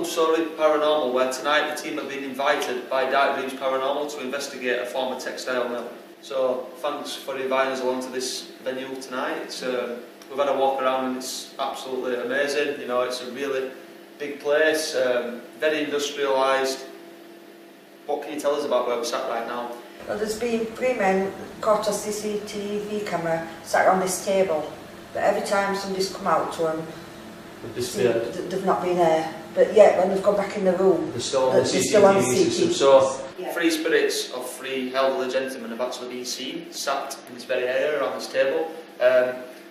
Soul Reaper Paranormal, where tonight the team have been invited by Dark Dreams Paranormal to investigate a former textile mill. So thanks for inviting us along to this venue tonight. We've had a walk around and it's absolutely amazing. You know, it's a really big place, very industrialised. What can you tell us about where we're sat right now? Well, there's been 3 men caught a CCTV camera sat on this table, but every time somebody's come out to them, they've not been there. But yet, when they've gone back in the room, they're still on the CCTV system. So, yeah. 3 spirits of 3 elderly gentlemen have actually been seen sat in this very area around this table.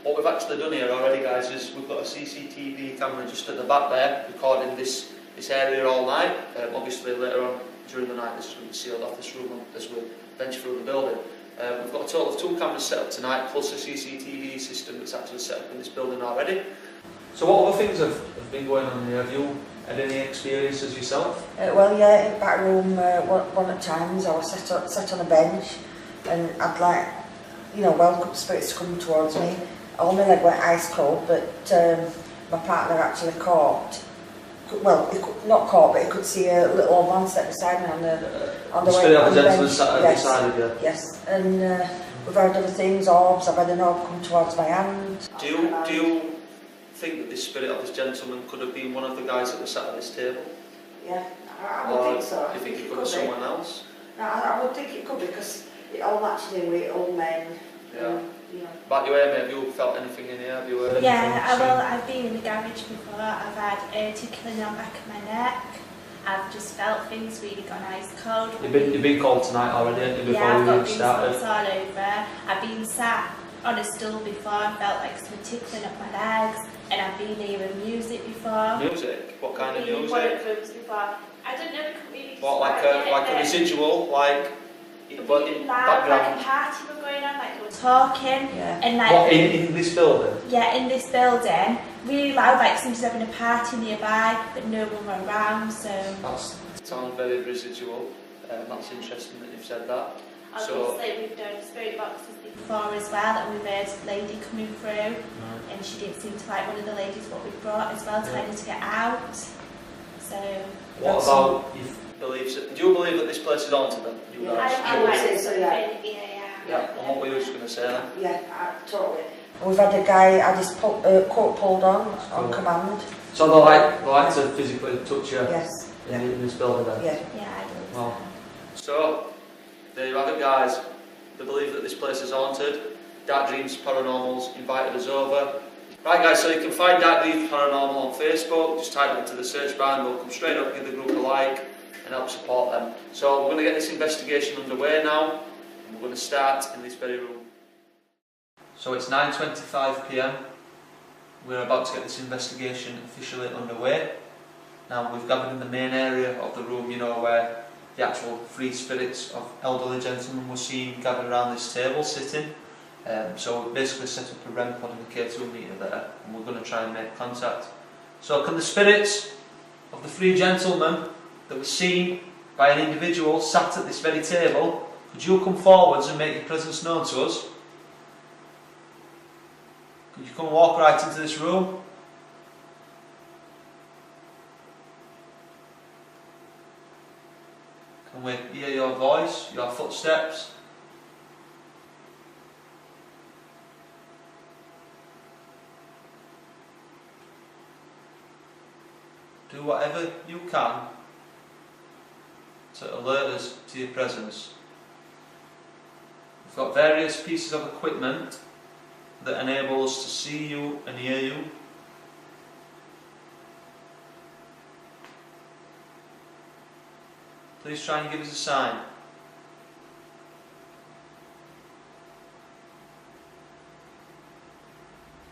What we've actually done here already, guys, is we've got a CCTV camera just at the back there, recording this area all night. Obviously, later on during the night, this is going to be sealed off this room as we venture through the building. We've got a total of 2 cameras set up tonight, plus a CCTV system that's actually set up in this building already. So what other things have been going on here? Have you had any experiences yourself? Well, yeah, in the back room, one at times, I was sat on a bench, and I'd like, you know, welcome spirits to come towards me. All my leg went ice cold, but my partner actually caught. Well, he could, not caught, but he could see a little old man sat beside me on the way. The gentleman sat beside of you? Yes, and we've had other things, orbs. I've had an orb come towards my hand. Do you think that this spirit of this gentleman could have been one of the guys that was sat at this table? Yeah, I would think so. Do you think it could have been someone else? No, I would think it could, because it all matched in with old men. Yeah. You know. Back your way, mate, have you felt anything in here? Have you heard anything? Well, I've been in the garage before. I've had tickling on the back of my neck. I've just felt things really gone ice cold. You've been cold tonight already, haven't you, before I've we started? Yeah, I've got all over. I've been sat on a stool before and felt like something tickling up my legs. And I've been hearing music before. Music? What kind of music? Rooms before. I don't know, I couldn't really. What, like a residual, like really loud, like a party were going on, like they were talking, and like. What, in this building? Yeah, in this building, really loud, like somebody's having a party nearby, but no one were around. So. That sounds very residual. That's interesting that you've said that. Obviously, we've done spirit boxes before as well, and we've had a lady coming through, and she didn't seem to like one of the ladies what we brought as well, telling her to get out. So. What about your beliefs? Do you believe that this place is haunted then? I would say so, yeah. Yeah. And what were you just going to say then? Yeah, totally. We've had a guy had his coat pulled on command. So they like to physically touch you? Yes. In this building then? Yeah, I do. Well, so there you have it, guys. They believe that this place is haunted. Dark Dreams Paranormal's invited us over. Right, guys, so you can find Dark Dreams Paranormal on Facebook. Just type it into the search bar and they'll come straight up, give the group a like and help support them. So we're going to get this investigation underway now. And we're going to start in this very room. So it's 9:25 PM. We're about to get this investigation officially underway. Now we've gathered in the main area of the room, you know, where the actual 3 spirits of elderly gentlemen were seen gathered around this table sitting. So we've basically set up a REM pod and a K2 meter there, and we're going to try and make contact. So can the spirits of the 3 gentlemen that were seen by an individual sat at this very table, could you come forwards and make your presence known to us? Could you come walk right into this room? Can we hear your voice, your footsteps? Do whatever you can to alert us to your presence. We've got various pieces of equipment that enable us to see you and hear you. Please try and give us a sign.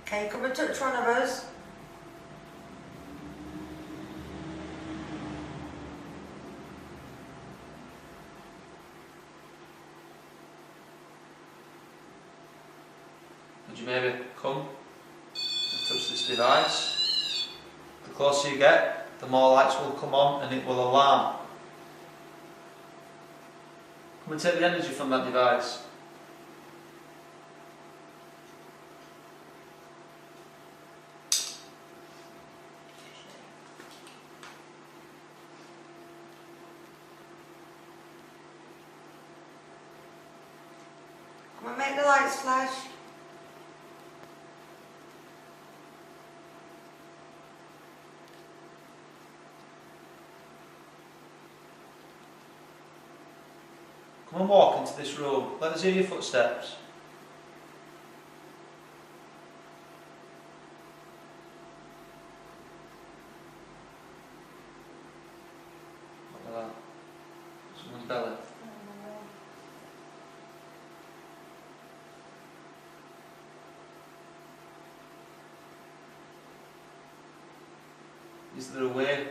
Can you come and touch one of us? Would you maybe come and touch this device? The closer you get, the more lights will come on and it will alarm. Come and take the energy from that device. Come on, make the lights flash. Come and walk into this room. Let us hear your footsteps. Look at that. Someone's belly. Is there a way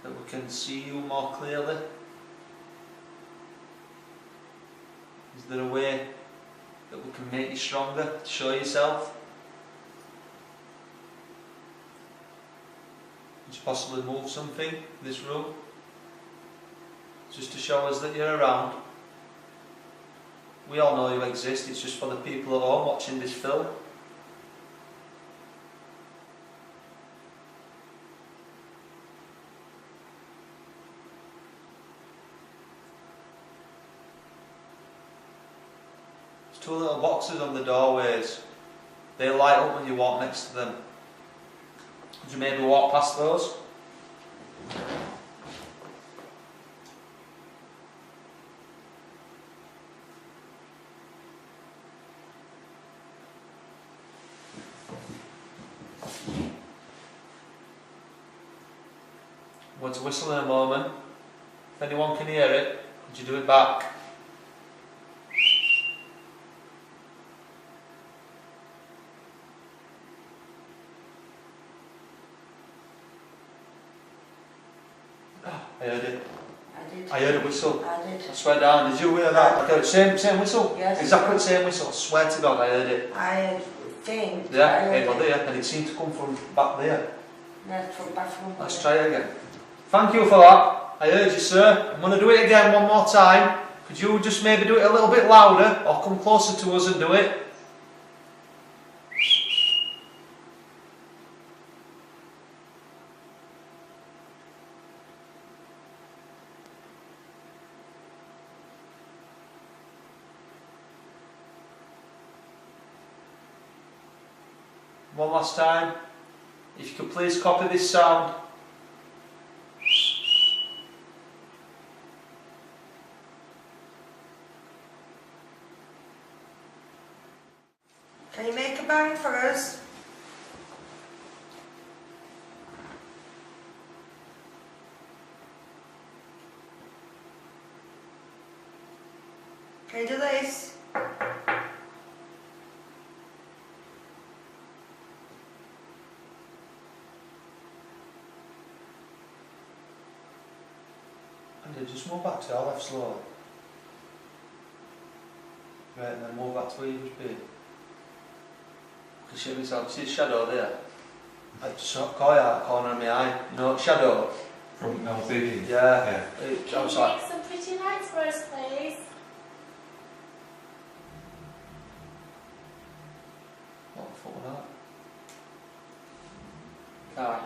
that we can see you more clearly? Is there a way that we can make you stronger to show yourself? Could you possibly move something in this room? Just to show us that you're around. We all know you exist, it's just for the people at home watching this film. Two little boxes on the doorways. They light up when you walk next to them. Would you maybe walk past those? I'm going to whistle in a moment. If anyone can hear it, could you do it back? I heard it. I did. I heard a whistle. I did. I swear down. Did you hear that? I heard same whistle. Yes. Exactly the same whistle. I swear to God, I heard it. I think. Yeah, it was there, and it seemed to come from back there. Yeah, from bathroom. Let's try it again. Thank you for that. I heard you, sir. I'm going to do it again one more time. Could you just maybe do it a little bit louder, or come closer to us and do it? One last time. If you could please copy this sound. Can you make a bang for us? Can you do this? And just move back to our left slowly. Right, and then move back to where you've been. You can show yourself. See the shadow there? I just call you out the corner of my eye. You know, shadow. From LCD? Yeah. Can I you was like, make some pretty lights for us, please? what the fuck was that? Car.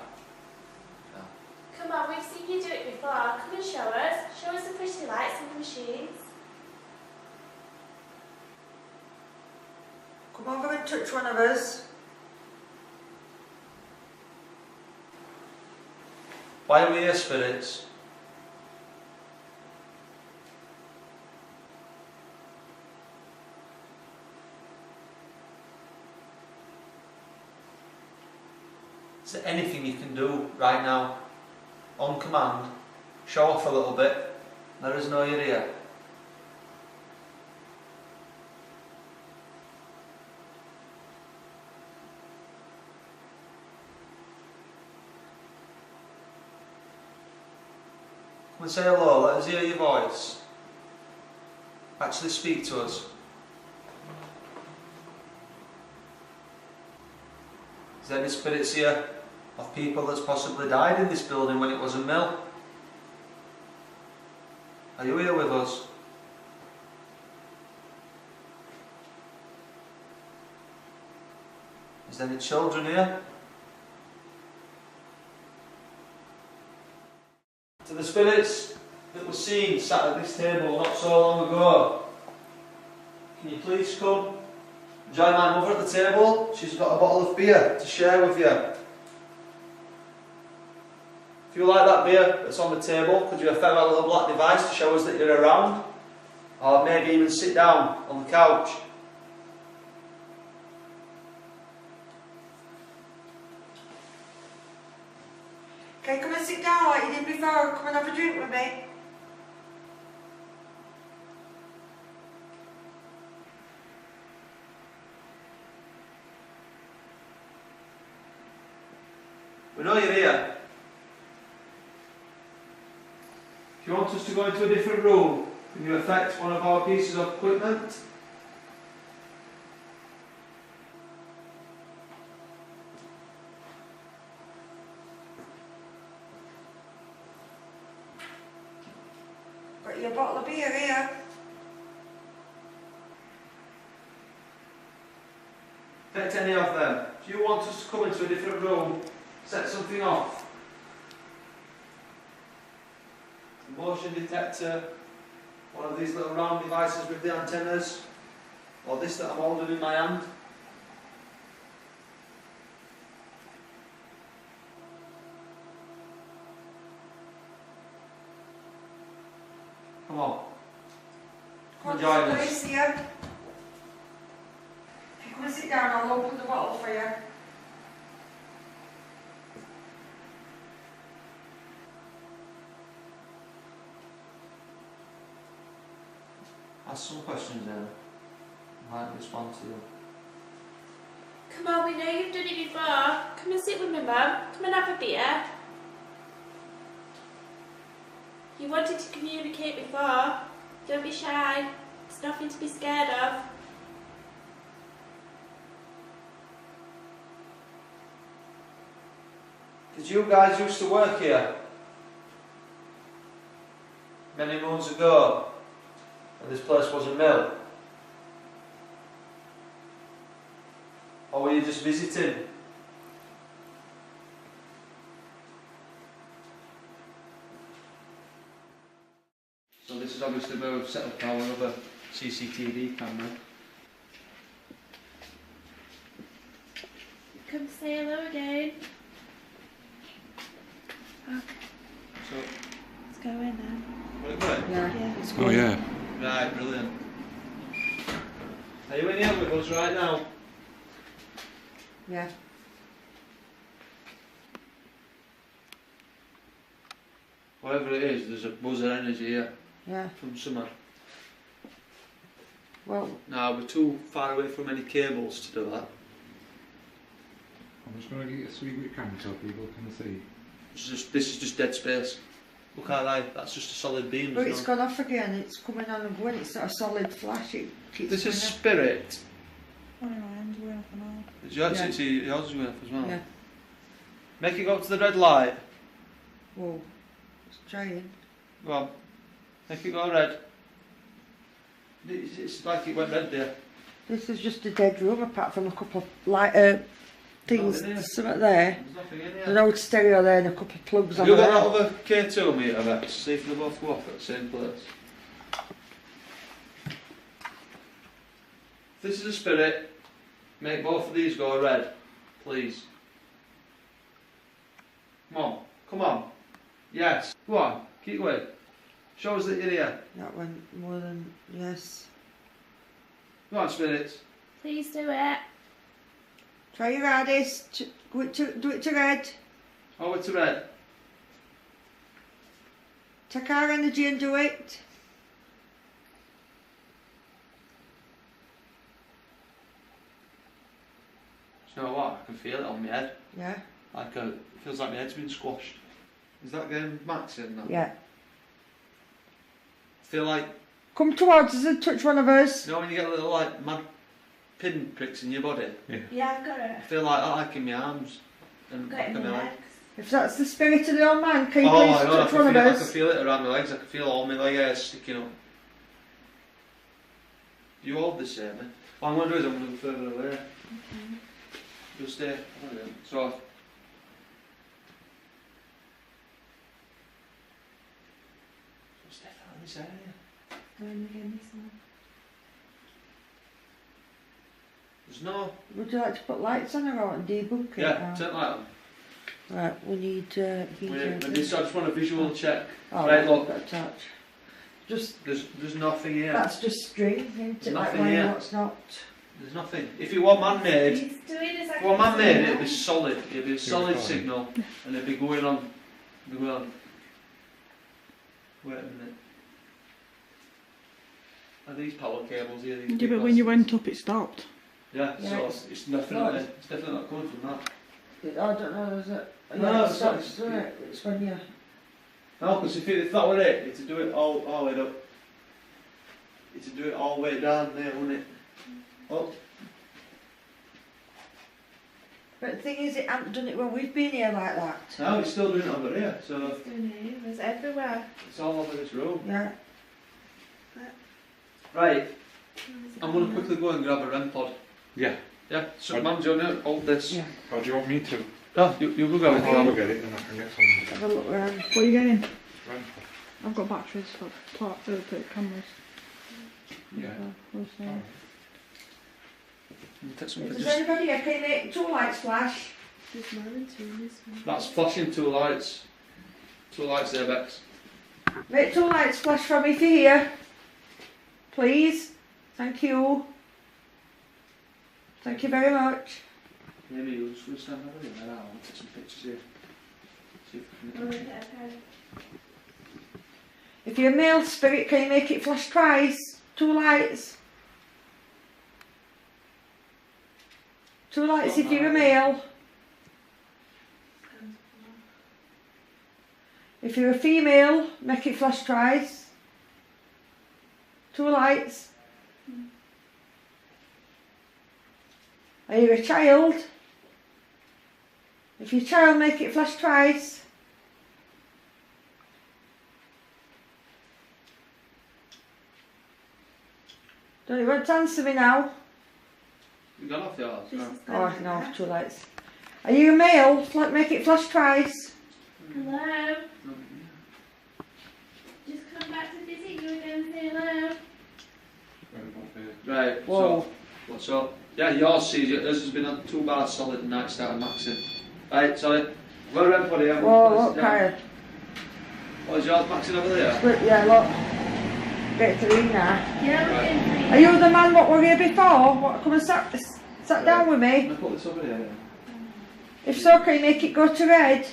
Come on, we've seen you do it before. Come and show us. Show us the pretty lights and the machines. Come over and touch one of us. Why are we here, spirits? Is there anything you can do right now, on command? Show off a little bit. Let us know you're here. Come and say hello, let us hear your voice. Actually speak to us. Is there any spirits here of people that's possibly died in this building when it was a mill? Are you here with us? Is there any children here? To the spirits that were seen sat at this table not so long ago, can you please come join my mother at the table? She's got a bottle of beer to share with you. If you like that beer that's on the table, could you affect that little black device to show us that you're around? Or maybe even sit down on the couch. Okay, come and sit down like you did before. Come and have a drink with me. We know you're here. If you want us to go into a different room, can you affect one of our pieces of equipment? Got your bottle of beer here. Affect any of them. Do you want us to come into a different room, set something off? A motion detector, one of these little round devices with the antennas, or this that I'm holding in my hand. Come on. Come and join us. Please, here. If you come and sit down, I'll open the bottle for you. Ask some questions then. I might respond to them. Come on, we know you've done it before. Come and sit with me, Mum. Come and have a beer. You wanted to communicate before. Don't be shy. There's nothing to be scared of. Did you guys used to work here? Many moons ago? And this place was a mill? Or were you just visiting? So this is obviously where we've set up our other CCTV camera. Come say hello again. Okay, So, let's go in then. will it work? Yeah. Yeah. Oh yeah. Right, brilliant. Are you in here with us right now? Yeah. Whatever it is, there's a buzz of energy here Yeah. from somewhere. Well, Now, we're too far away from any cables to do that. I'm just going to get a sweet bit camera so people can see. This is just dead space. Look at that, that's just a solid beam. but there's it's no- gone off again. It's coming on and going. It's not a solid flash. It keeps This is going off. spirit. One of mine's going off and all. Did you actually Yeah. see yours going off as well? Yeah. Make it go up to the red light. Whoa. It's trying. Go on. Make it go red. It's like it went red there. This is just a dead room apart from a couple of light things. Nothing here. There's something there. There's nothing in There's here. an old stereo there and a couple of plugs Have on you got there. that other K2 meter, Rex? See if they both go off at the same place. If this is a spirit, make both of these go red, please. Come on, come on. Yes, go on, keep going. Show us that you're here. That went more than yes. Come on, spirits. Please do it. Try your hardest. Do it to red. Over to red. Take our energy and do it. Do you know what? I can feel it on my head. Yeah. It feels like my head's been squashed. Is that getting max in now? Yeah. I feel like, Come towards us and touch one of us. you know when you get little like mad pin pricks in your body? Yeah, I've got it. I feel like that like in my arms and Got back it of in my my leg. legs. If that's the spirit of the old man, can you Oh please my god, touch one of I can us? feel it around my legs, I can feel all my leg hairs sticking up. You hold this here, man. What I'm going to do is I'm going to go further away. You'll stay. So, stay in this area. Go in again this one. There's no... Would you like to put lights on or out and debunk it? Yeah, turn light on. Right, we need I just want a visual check. Oh, right, look. Got a touch. Just... There's nothing here. That's just string, isn't it? Like Nothing here. what's not. There's nothing. If it were man-made, He's doing his if it were man-made, it'd be solid. It'd be a solid fine. signal, and it'd be going on. It'd be going on. Wait a minute. Are these power cables here? These Yeah, big but when you plastics? went up, it stopped. Yeah, Yeah, so it's- it's definitely, it's definitely not coming from that. I don't know, is it? No, Yeah, it's not. doesn't it? It's when you... No, because if that were it, it'd do it all the way up. It'd do it all the way down there, wouldn't it? Oh, But the thing is, it hasn't done it when we've been here like that. now it's still doing it over here, so He's doing it. It's everywhere. it's all over this room. Yeah. Right, I'm going to quickly go and grab a REM pod. Yeah. Yeah, so man, do you want to hold this? Yeah. Or do you want me to? No, you go grab it. I'll go get it and I can get some Have a look around. What are you getting? rent. I've got batteries for cameras. Yeah. We'll see. Take some If pictures. there's anybody here, can you make 2 lights flash? There's more than 2 in this one. That's flashing 2 lights. 2 lights there, Bex. Make 2 lights flash for me if you're here. Please. Thank you. Thank you very much. Maybe you'll just stand over there and I'll take some pictures here. See if we We'll can look at a pen. If you're a male spirit, can you make it flash twice? 2 lights. 2 lights if you're a male. If you're a female, make it flash twice. 2 lights. Are you a child? If you're a child, make it flash twice. Don't you want to answer me now? You got off yours? This No. is Oh, good. no, 2 lights. Are you a male? Make it flash twice. Hello? Just come back to visit you again, say hello. Right, Whoa. so, what's up? Yeah, yours sees it. Yours has been on 2 bars solid and night started maxing. Right, sorry. Well, REM pod here. Whoa, look, Kyle. Oh, is yours maxing over there? Split, yeah, look. Get 3 now. Yeah, we're Right. getting 3. Are you the man what were here before? What, come and sat down with me? Can I put this over here? If so, can you make it go to red?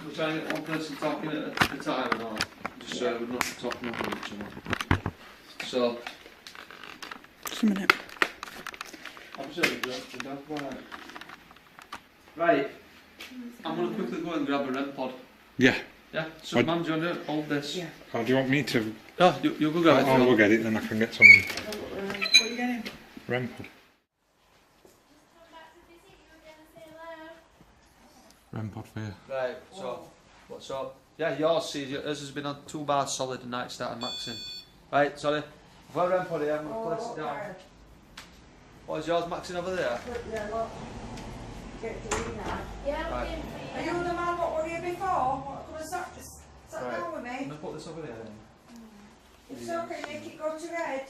We're trying to get one person talking at a time and all. Just so we're not talking over each other. So, Just a minute. right, I'm going to quickly go and grab a REM pod. Yeah. Yeah, so man, do you want to hold this? Yeah. Or do you want me to? No, you go grab it. I'll Phil. go get it and I can get some What are you getting? rent. Just come back to visit you again, say hello. Rempod for you. Right, so, what's up? Yeah, yours sees it. Yours has been on 2 bars solid and night started maxing. Right, sorry. I've got a REM pod here, I'm going to place it down. What, is yours maxing over there? Yeah, look. Get 3 now. Yeah, we're Right. getting 3. Are you the man what were here before? What, come and sat Right. down with me? I'm going to put this over there then. If so, can you make it go to red?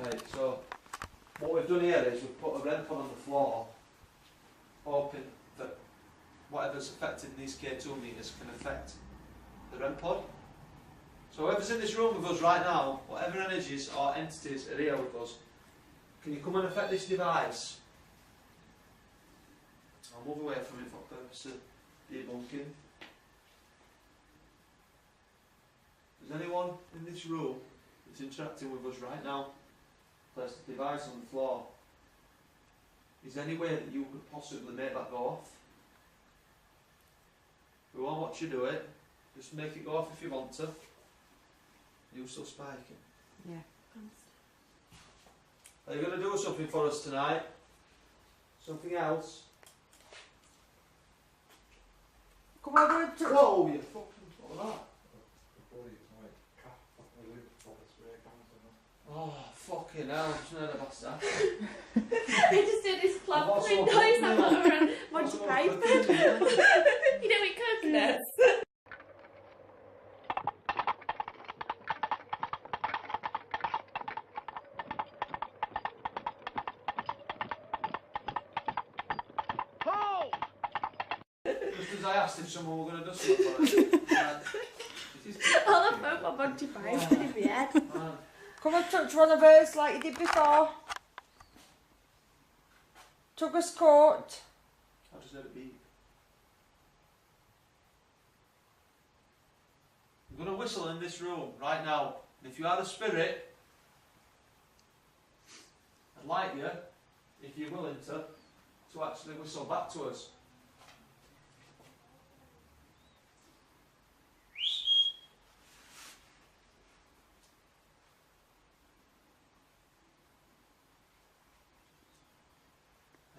Right, so, what we've done here is we've put a REM pod on the floor, hoping that whatever's affecting these K2 meters can affect the REM pod. So whoever's in this room with us right now, whatever energies or entities are here with us, can you come and affect this device? I'll move away from it for purpose of debunking. Is anyone in this room that's interacting with us right now? Place the device on the floor. Is there any way that you could possibly make that go off? We won't watch you do it. Just make it go off if you want to. You still spiking? Yeah. Are you going to do something for us tonight? Something else? Come over and touch. Whoa, you fucking, what was that? Oh, fucking hell, I've just heard about that. I just did this I've also plop got noise. cooking I'm in not there. around Monty Also got Python. cooking in there. You know, with coconuts. as I asked if someone were going to do something for us. All I felt my body vibrating in my head. Come and touch one of hers like you did before. Tug his coat. I'll just let it be. I'm going to whistle in this room right now. And if you are the spirit, I'd like you, if you're willing to actually whistle back to us.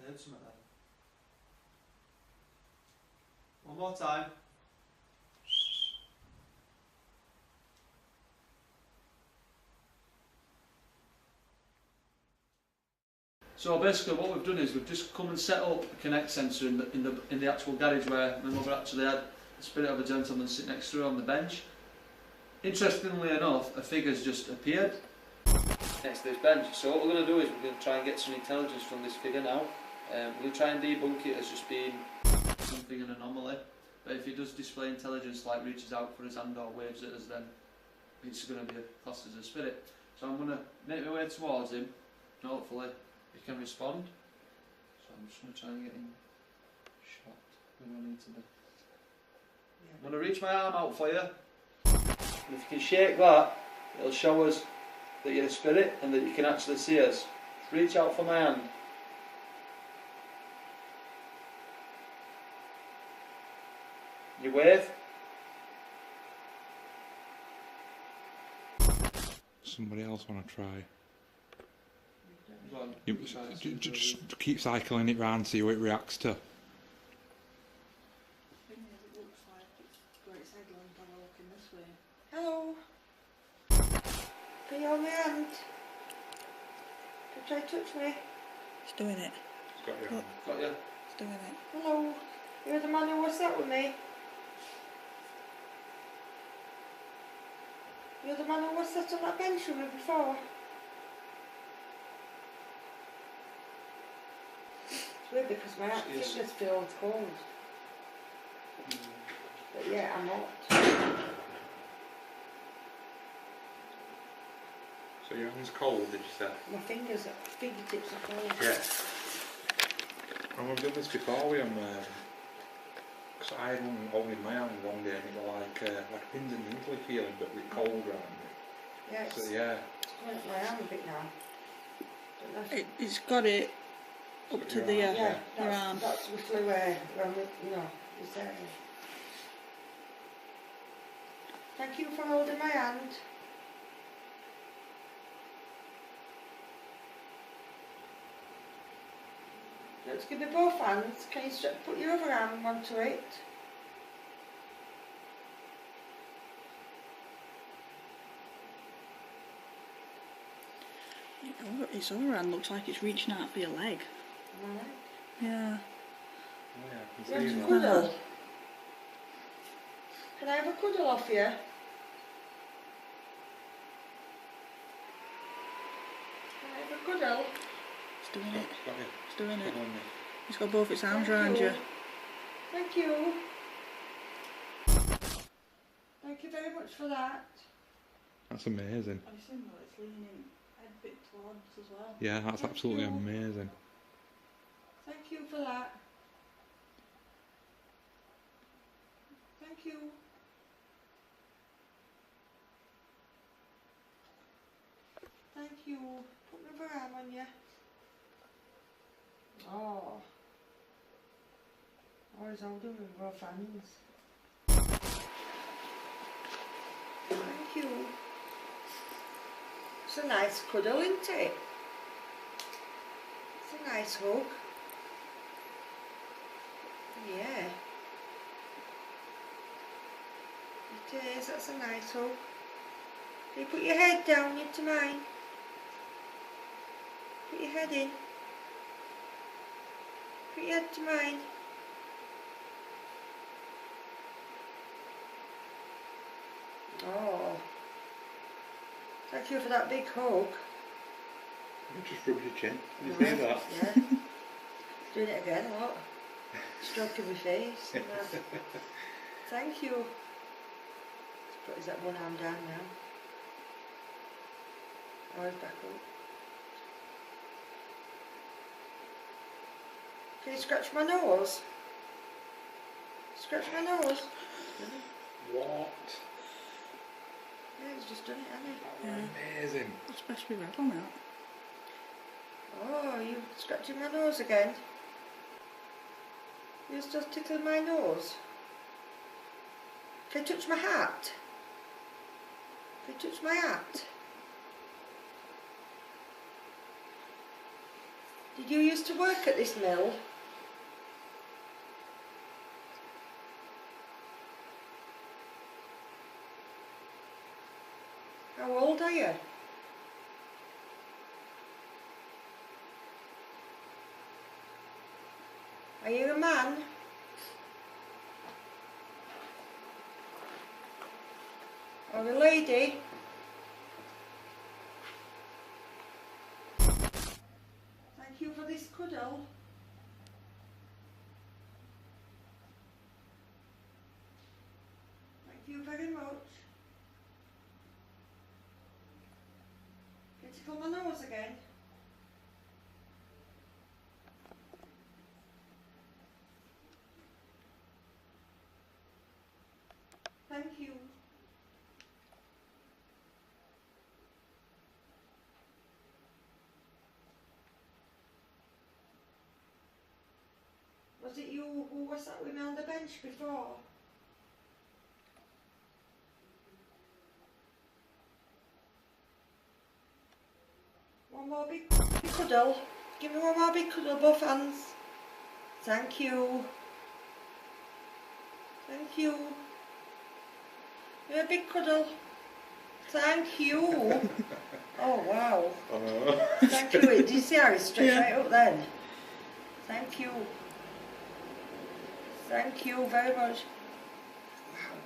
I heard something like that. One more time. So basically what we've done is we've just come and set up a Connect sensor in the actual garage where my mother actually had the spirit of a gentleman sit next to her on the bench. Interestingly enough, a figure's just appeared next to this bench. So what we're going to do is we're going to try and get some intelligence from this figure now. We're going to try and debunk it as just being something, an anomaly. But if he does display intelligence, like reaches out for his hand or waves at us, then it's going to be classed as a spirit. So I'm going to make my way towards him, and hopefully he can respond. So I'm just going to try and get him shot where I need to be. I'm going to reach my arm out for you, and if you can shake that, it'll show us that you're a spirit and that you can actually see us. Just reach out for my hand. You wave. Somebody else want to try? Just keep cycling it round, see how it reacts to. It looks like it's got its head on by walking this way. Hello. Can you hold my hand? Can you try to touch me? It's doing it. It's got your hand. Got you? It's doing it. Hello. You're the man who was that with me? You're the man who was sat on that bench with me before? It's weird because my fingers feel cold. But yeah, I'm not. So your hand's cold, did you say? My fingertips are cold. Yeah. And we've done this before with him, because I had one holding my hand one day and it was like pins and needles feeling, but with cold around it. Yeah, So yeah. It's coming up my arm a bit now. It's got it up to the Yeah, your arm. that's roughly where it's there. Thank you for holding my hand. Let's give me both hands. Can you put your other arm onto it? Its other hand looks like it's reaching out for your leg. My leg. Yeah. Oh yeah, I You can want see a that. cuddle? Can I have a cuddle off you? Can I have a cuddle? It's doing it. Got you. It's doing it. Good on you. It's got both its arms Thank around you. Thank you. Thank you very much for that. That's amazing. I've seen that it's leaning a bit towards as well. Yeah, that's Thank absolutely you. amazing. Thank you for that. Thank you. Thank you. Put my other arm on you. Oh. Oh, he's holding with both hands. Thank you. It's a nice cuddle, isn't it? It's a nice hug. Yeah. It is, that's a nice hug. Can you put your head down into mine? Put your head in. Put your head to mine. Oh. Thank you for that big hug. You just rubbed your chin. Did you Right, see that? Yeah. Doing it again, look. stroking my face. Thank you. Let's put his that one arm down now. Oh, he's back up. Can you scratch my nose? Scratch my nose. What? Yeah, he's just done it, hasn't he? Yeah. Amazing. It's supposed to be red on that. Oh, you scratching my nose again? You're still tickling my nose? Can you touch my hat? Can you touch my hat? Did you used to work at this mill? How old are you? Are you a man? Or a lady? Thank you for this cuddle. Thank you very much. Can you tickle my nose again? Thank you. Was it you who was sat with me on the bench before? One more big cuddle. Give me one more big cuddle, both hands. Thank you. Thank you. A big cuddle. Thank you. Oh wow. Thank you. Did you see how it stretched right up then? Thank you. Thank you very much. Wow.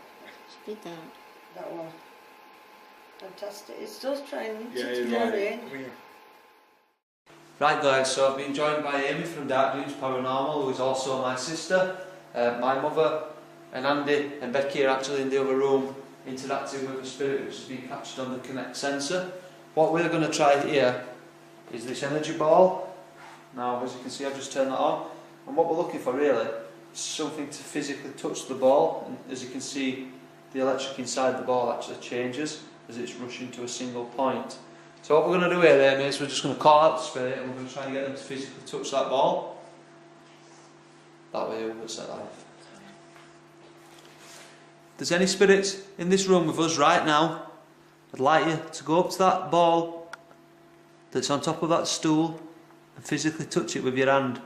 Did that. That was fantastic. It's still trying Yeah, to he's get right. in. Come here. Right guys, so I've been joined by Amy from Dark Dreams Paranormal, who is also my sister. My mother and Andy and Becky are actually in the other room interacting with a spirit which has been captured on the Connect sensor. What we're going to try here is this energy ball. Now as you can see I've just turned that on, and what we're looking for really is something to physically touch the ball, and as you can see the electric inside the ball actually changes as it's rushing to a single point. So what we're going to do here then is we're just going to call out the spirit and we're going to try and get them to physically touch that ball. That way we'll set that off. If there's any spirits in this room with us right now, I'd like you to go up to that ball that's on top of that stool and physically touch it with your hand.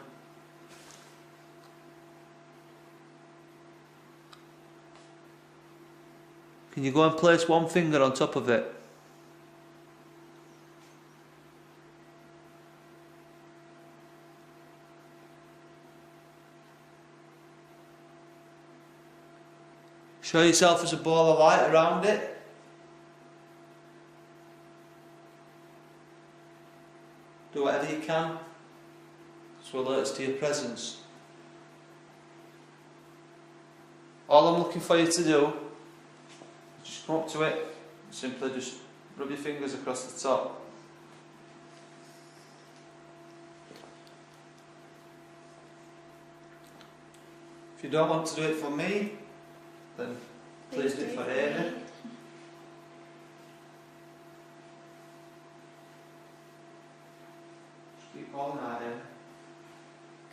Can you go and place one finger on top of it? Show yourself as a ball of light around it. Do whatever you can to alert us to your presence. All I'm looking for you to do is just come up to it, simply just rub your fingers across the top. If you don't want to do it for me, then please do it for Amy. Just keep calling out Amy.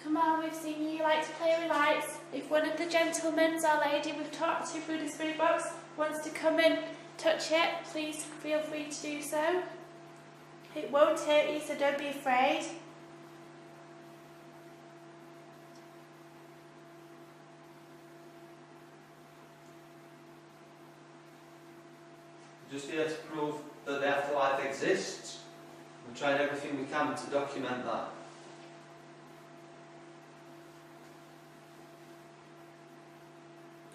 Come on, we've seen you like to play with lights. If one of the gentlemen or lady we've talked to through the spirit box wants to come and touch it, please feel free to do so. It won't hurt you, so don't be afraid. Just here to prove that the afterlife exists. We're trying everything we can to document that.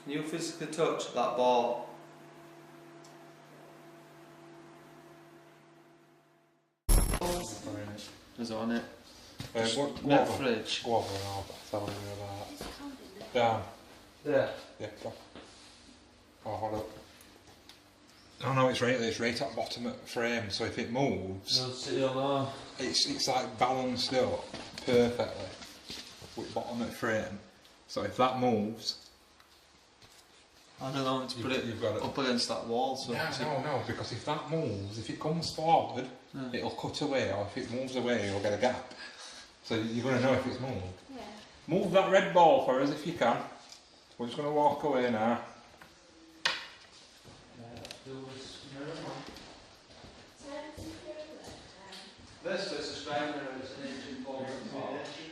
Can you physically touch that ball? There's on it. Go Net over. fridge. Go over and I'll tell you about. down. There. Yeah, go on. Oh, hold up. Oh no, it's right at the bottom of the frame, so if it moves, it's like balanced up perfectly with the bottom of the frame. So if that moves, I don't know, to put it got it up against that wall. So no, because if that moves, if it comes forward, it'll cut away, or if it moves away, you'll get a gap. So you're going to know if it's moved. Yeah. Move that red ball for us if you can. We're just going to walk away now. This is a stranger, it's an ancient form of formation.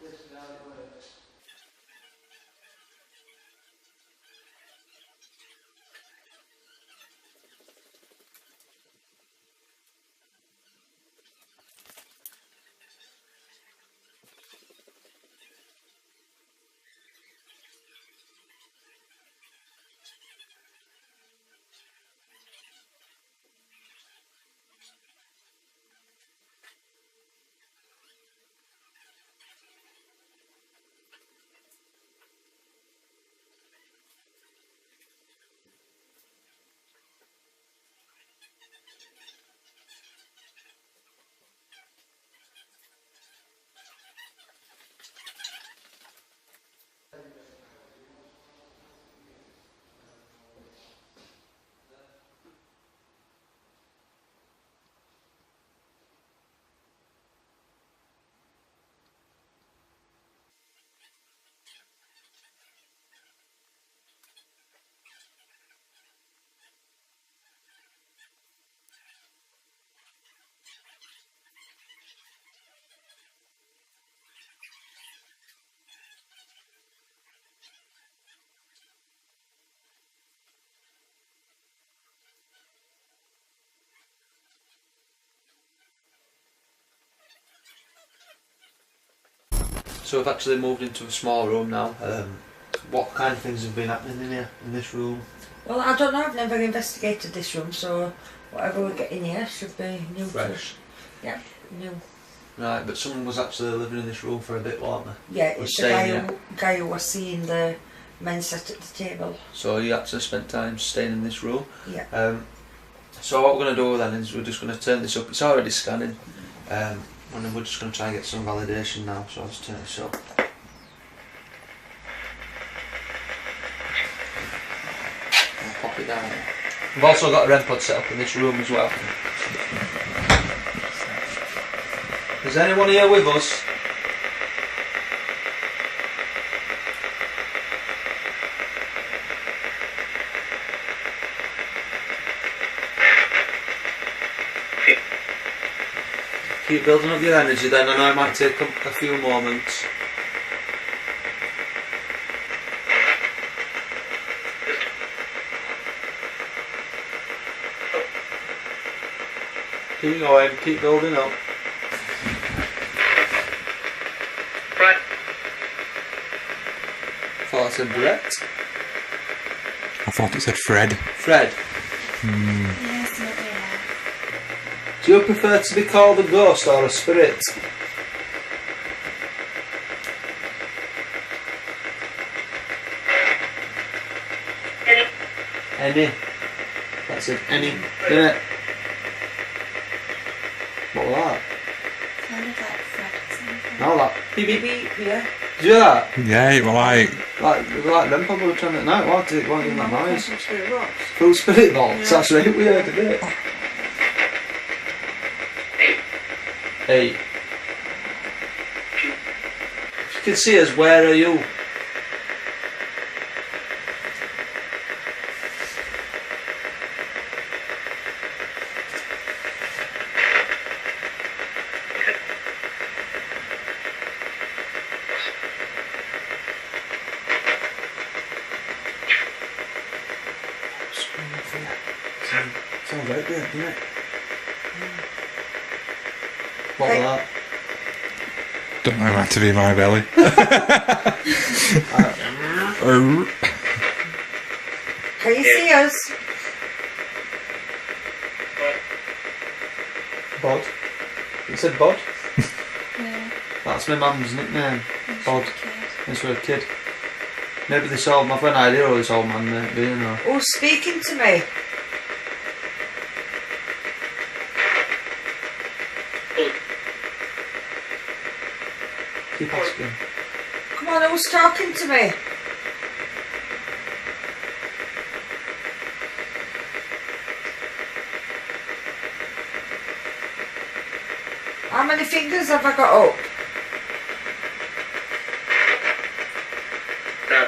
This is how it works. So we've actually moved into a small room now. What kind of things have been happening in here, in this room? Well, I don't know, I've never investigated this room, so whatever we get in here should be new. Fresh. Yeah, new. Right, but someone was actually living in this room for a bit, weren't they? Yeah, Was it's the staying guy who was seeing the men sat at the table. So you actually spent time staying in this room. Yeah. So what we're going to do then is we're just going to turn this up. It's already scanning. And then we're just going to try and get some validation now, so I'll just turn this up. I'll pop it down. We've also got a REM pod set up in this room as well. Is anyone here with us? Keep building up your energy then, I know it might take a few moments. Keep going, keep building up. Right. Thought I said Brett. I thought it said Fred. Fred. Yes, not there. Do you prefer to be called a ghost or a spirit? Any. That's it. Any. Yeah. What was that? Sounded like Fred or something. No, that. Beep beep. Beep, yeah. Did you hear that? Yeah, it was like... Like them people were trying to... No, it wasn't doing that noise. Some spirit box. Full spirit box. Yeah. That's right weird, isn't it? Hey. If you can see us, where are you? Sounds right there, doesn't it? What was that? Don't know that to be my belly. Can you see us? Bod. You said Bod? Yeah. That's my mum's nickname. Bod. Kid. since we were a kid. Maybe this old man, I've got an idea of this old man might be, you know. Who's speaking to me? Keep asking. Come on, who's talking to me? How many fingers have I got up? No.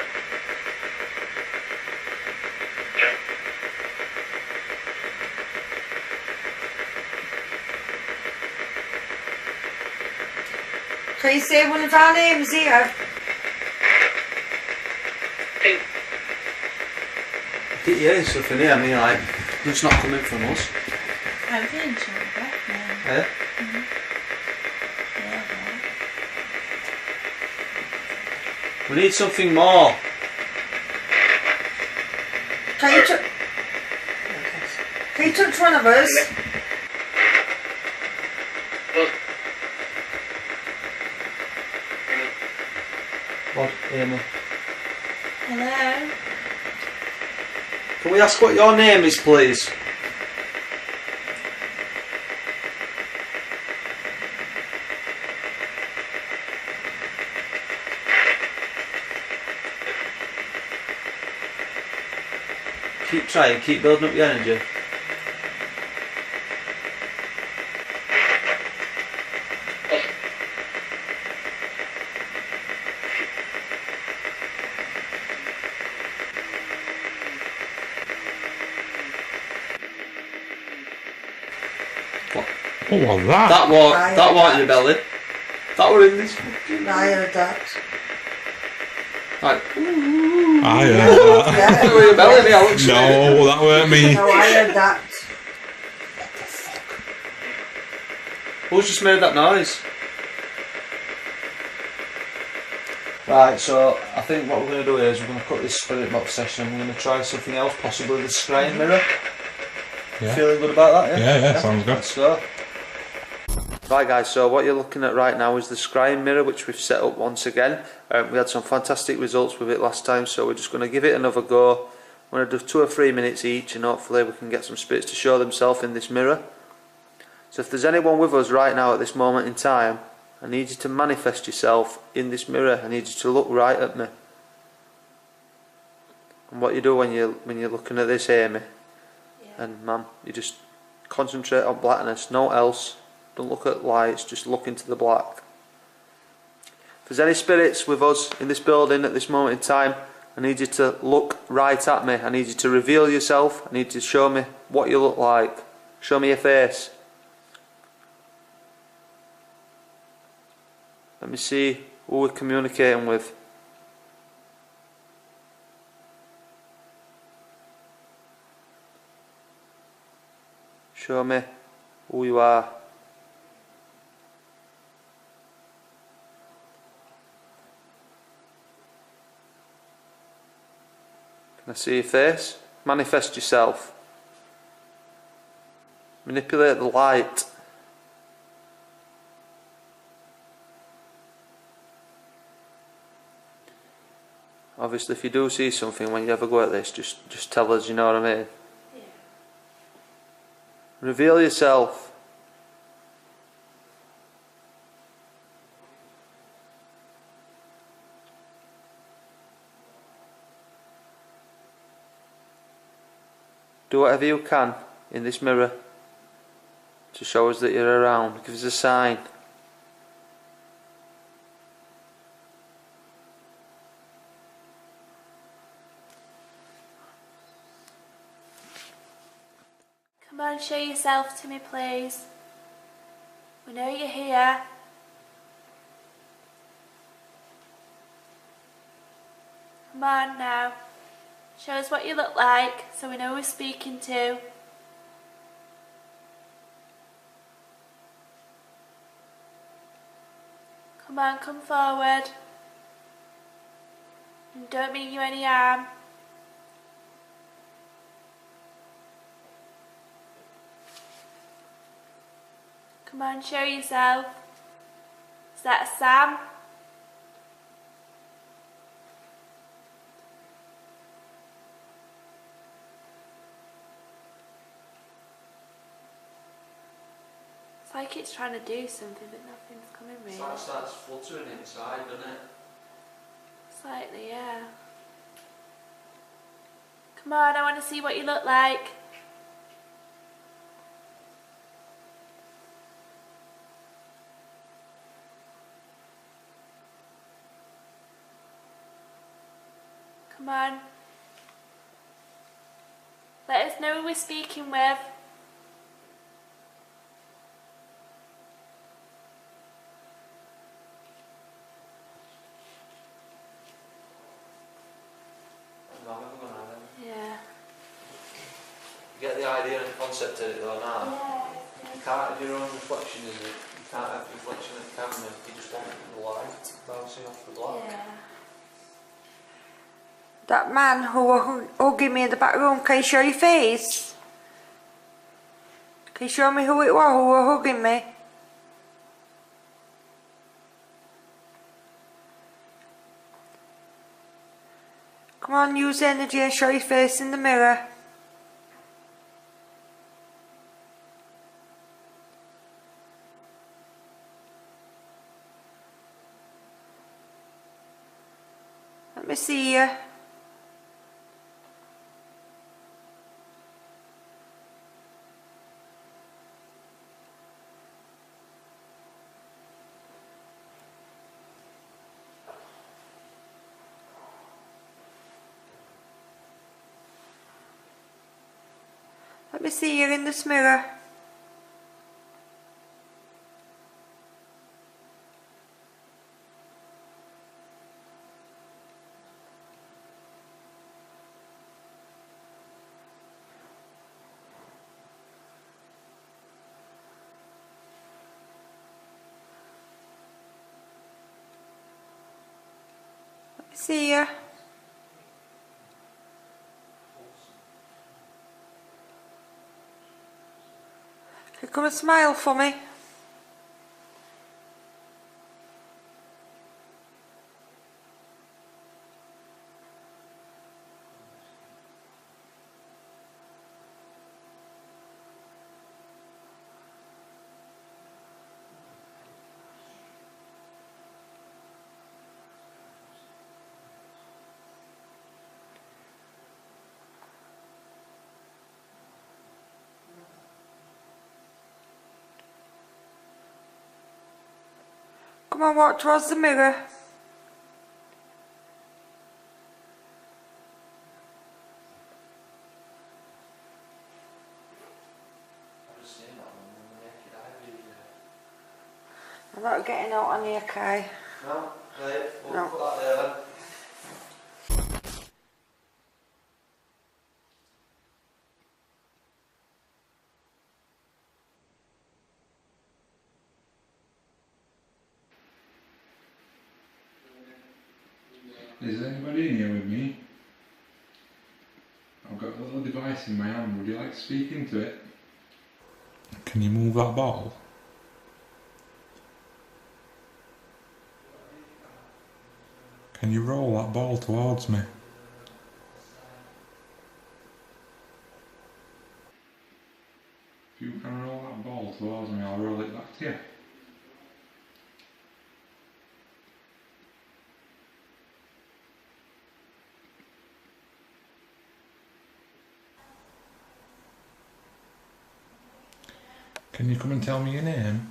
Can you say one of our names here? Pink. Yeah, it's something here, I mean, like, it's not coming from us. I'm feeling sure of that now. Yeah? Yeah, We need something more. Can you touch one of us? What, Amy? hello? Can we ask what your name is, please? Keep trying, keep building up your energy. What was that? That was your belly. That were in this fucking... I heard that. Right. I heard that. Yeah. That were your belly, me, I looked No, that weren't me. No, I heard that. Who's just made that noise? Right, so I think what we're going to do is we're going to cut this spirit box session and we're going to try something else, possibly the scrying mirror. Yeah. Feeling good about that, yeah? Yeah, sounds good. Let's go. Right guys, so what you're looking at right now is the scrying mirror, which we've set up once again. We had some fantastic results with it last time, so we're just going to give it another go. We're going to do 2 or 3 minutes each and hopefully we can get some spirits to show themselves in this mirror. So if there's anyone with us right now at this moment in time, I need you to manifest yourself in this mirror. I need you to look right at me. And what you do when you're looking at this, Amy, and Mum, you just concentrate on blackness, no else. Don't look at lights, just look into the black. If there's any spirits with us in this building at this moment in time, I need you to look right at me. I need you to reveal yourself. I need you to show me what you look like. Show me your face. Let me see who we're communicating with. Show me who you are. Can I see your face? Manifest yourself. Manipulate the light. Obviously, if you do see something when you ever go at this, just tell us, you know what I mean? Yeah. Reveal yourself. Do whatever you can in this mirror to show us that you're around. Give us a sign. Come on, show yourself to me, please. We know you're here. Come on now. Show us what you look like so we know who we're speaking to. Come on, come forward. And don't mean you any harm. Come on, show yourself. Is that Sam? like it's trying to do something, but nothing's coming really. It's like it starts fluttering inside, doesn't it? Slightly, yeah. Come on, I want to see what you look like. Come on. Let us know who we're speaking with. Yeah. You get the idea and concept of it though now. Yeah. You can't have your own reflection in it. You can't have reflection of the camera. You just want the light bouncing off the block. Yeah. That man who was hugging me in the back room, can you show your face? Can you show me who it was who was hugging me? Come on, use energy and show your face in the mirror. Let me see you. Let me see you in this mirror. Let me see you. Can you come and smile for me? Come on, walk towards the mirror. I've just seen that one in the naked eye video. I'm not getting out on your Kai. No? Right, we'll No. put that there then. Is there anybody in here with me? I've got a little device in my hand. Would you like to speak into it? Can you move that ball? Can you roll that ball towards me? If you can roll that ball towards me, I'll roll it back to you. Can you come and tell me your name?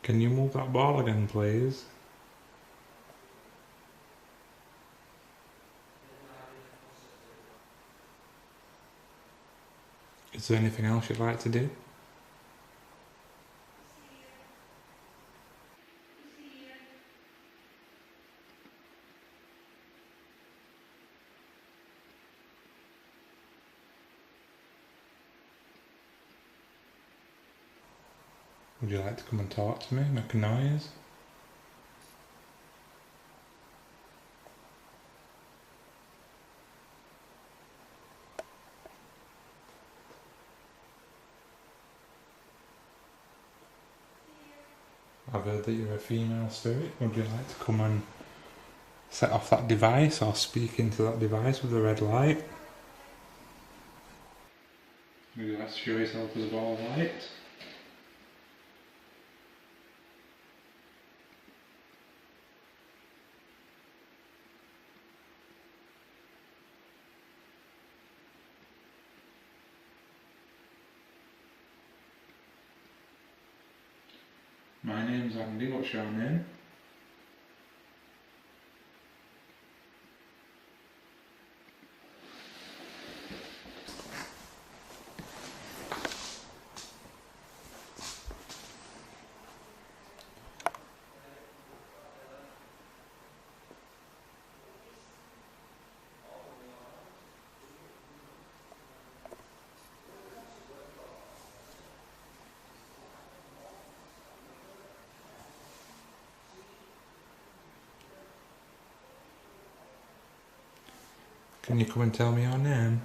Can you move that ball again, please? Is there anything else you'd like to do? Would you like to come and talk to me, make a noise? I've heard that you're a female spirit. Would you like to come and set off that device or speak into that device with a red light? Would you like to show yourself as a ball of light? My name's Andy, what's your name? Can you come and tell me your name?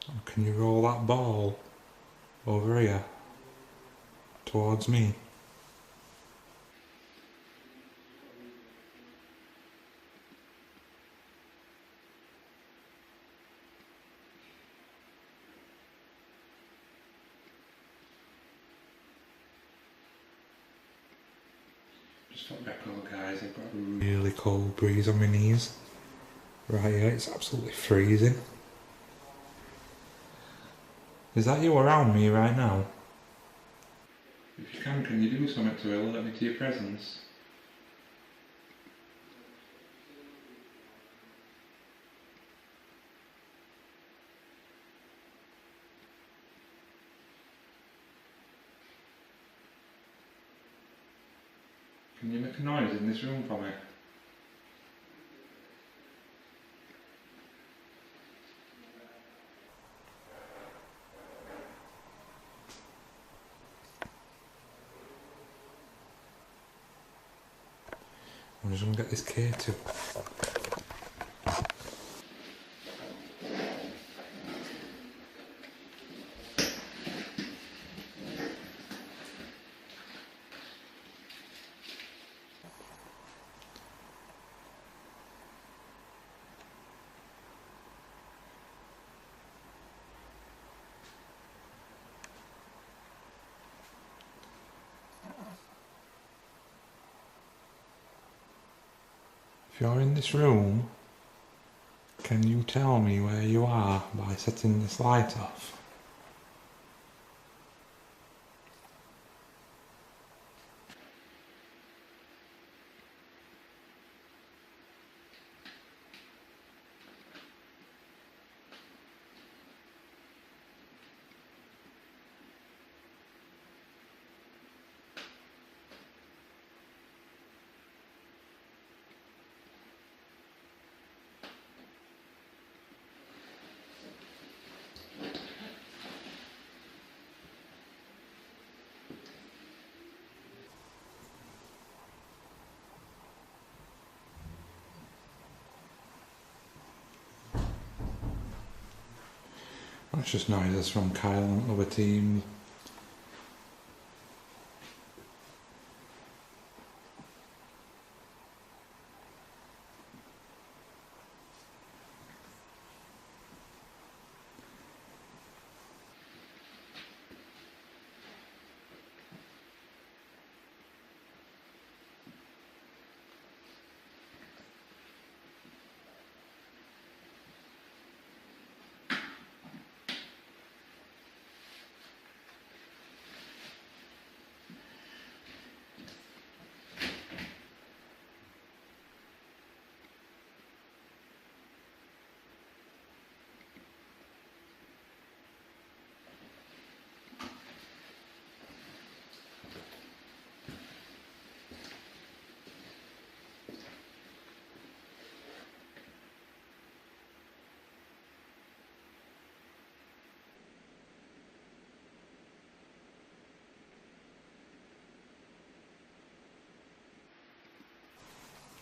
Or can you roll that ball over here towards me? Just for record, guys, I've got a really cold breeze on my knees. Right here, it's absolutely freezing. Is that you around me right now? If you can you do something to alert me to your presence? Can you make a noise in this room for me? I'm just going to get this K2. If you're in this room, can you tell me where you are by setting this light off? That's just noises from Kyle and other teams.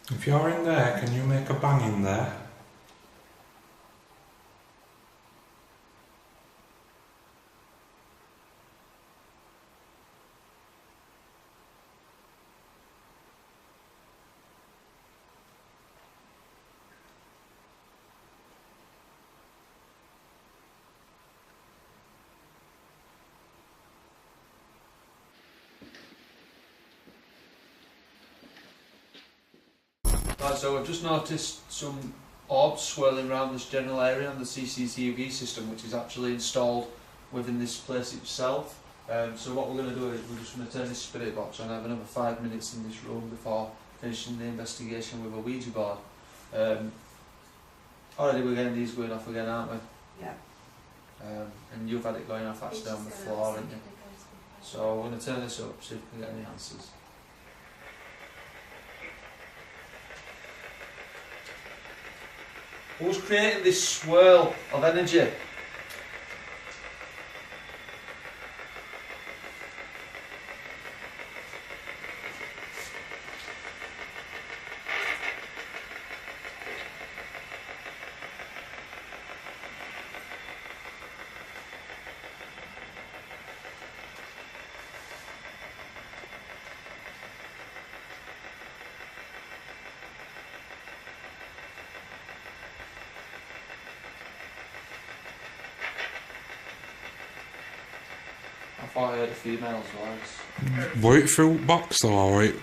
If you're in there, can you make a bang in there? Right, so I've just noticed some orbs swirling around this general area on the CCTV system, which is actually installed within this place itself. So what we're going to do is we're just going to turn this spirit box on and have another 5 minutes in this room before finishing the investigation with a Ouija board. Already we're getting these going off again, aren't we? Yeah. And you've had it going off actually on the floor, haven't you? So we're going to turn this up, see if we can get any answers. Who's creating this swirl of energy? I thought I heard a female's voice. Were it through box though, or it?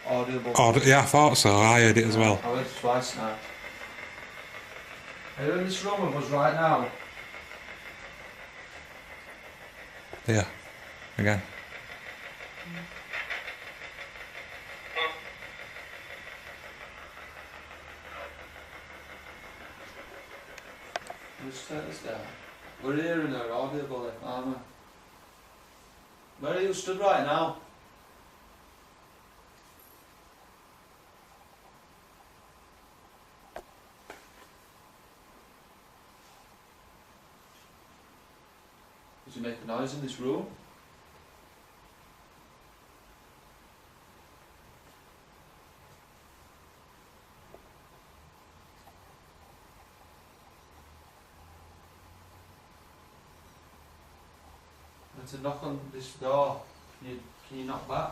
Audible. Yeah, I thought so. I heard it as well. I heard it twice now. Are you in this room with us right now? Yeah, again. Just take this down. We're hearing her audibly, aren't we? Where are you stood right now? Did you make a noise in this room? And to knock on this door, can you knock back?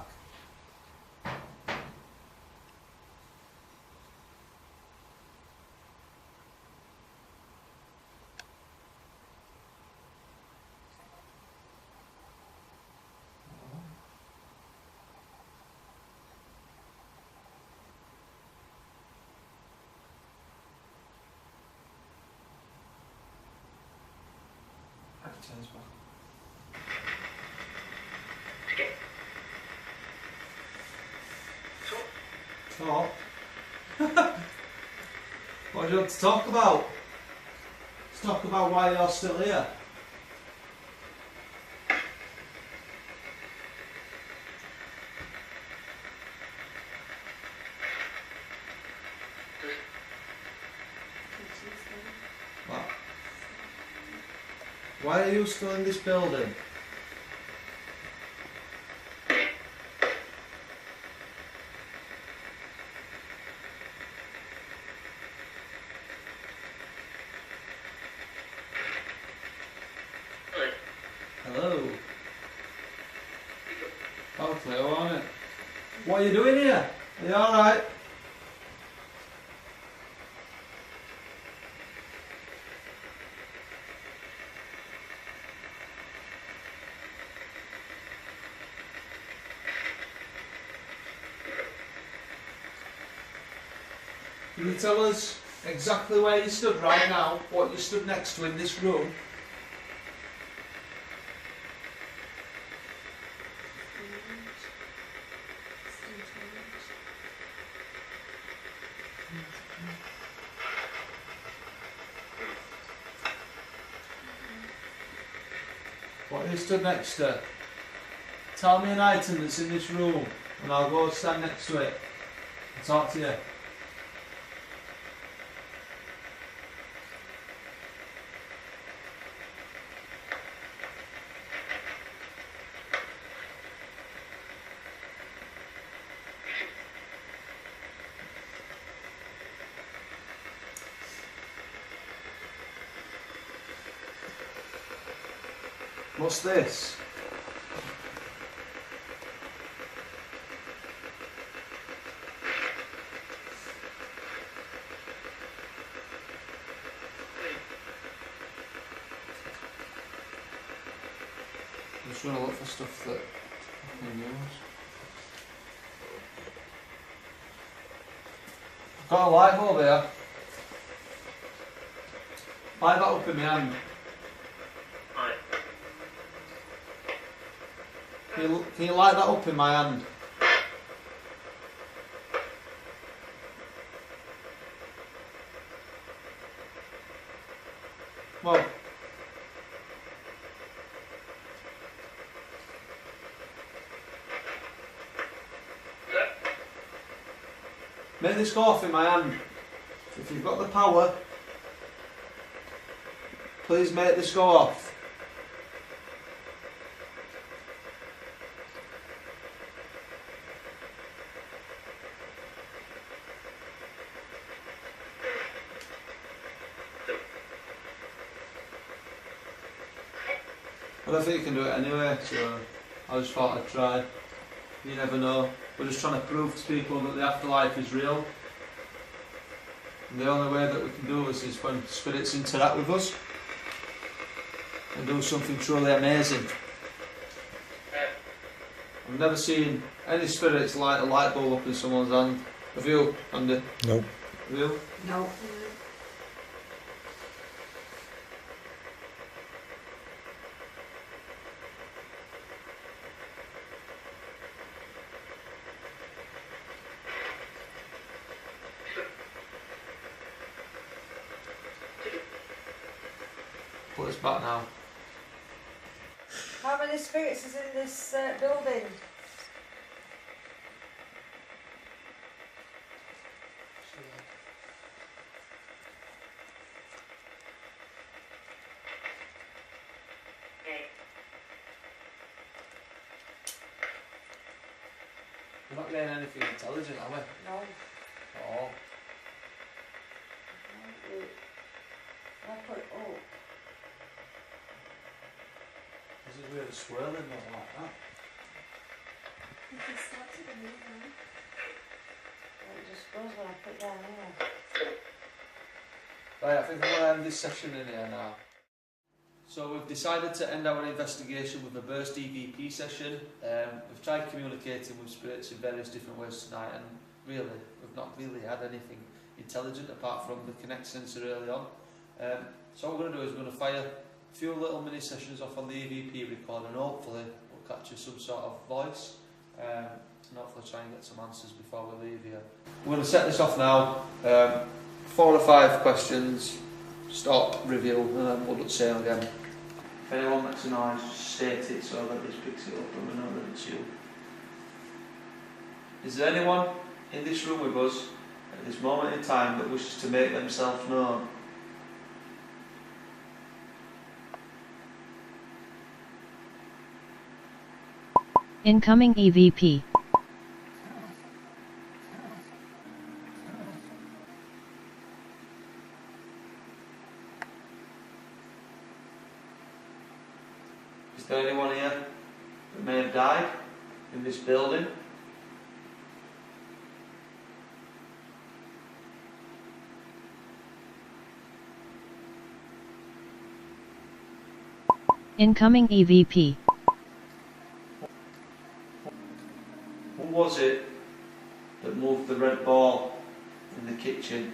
Turns back. Talk? What do you want to talk about? Let's talk about why you're still here. What? Why are you still in this building? Hello. Oh, Cleo, on it. What are you doing here? Are you alright? Can you tell us exactly where you stood right now, what you stood next to in this room? What you stood next to? Tell me an item that's in this room and I'll go stand next to it and talk to you. What's this? I'm just trying to look for stuff that I can use. I've got a light bulb here. Light that up in my hand. Right. Can you light that up in my hand? Well. Make this go off in my hand. If you've got the power, please make this go off. I don't think you can do it anyway, so I just thought I'd try. You never know. We're just trying to prove to people that the afterlife is real. And the only way that we can do this is when spirits interact with us and do something truly amazing. I've never seen any spirits light a light bulb up in someone's hand. Have you, Andy? Nope. Have you? No. Put this back now. How many spirits is in this building? We're not getting anything intelligent, are we? No. Oh. I put it up. This is really swirling, not like that. You can start to move now. It just goes when I put it down here. Right, I think I'm going to end this session in here now. So we've decided to end our investigation with a burst EVP session. We've tried communicating with spirits in various different ways tonight, and really, we've not really had anything intelligent apart from the connect sensor early on. So what we're going to do is we're going to fire a few little mini sessions off on the EVP recorder, and hopefully we'll capture some sort of voice, and hopefully try and get some answers before we leave here. We're going to set this off now. 4 or 5 questions, stop, review, and then we'll do the same again. If anyone makes a noise, just state it so that this picks it up and we know that it's you. Is there anyone in this room with us at this moment in time that wishes to make themselves known? Incoming EVP. Is there anyone here that may have died in this building? Incoming EVP. Who was it that moved the red ball in the kitchen?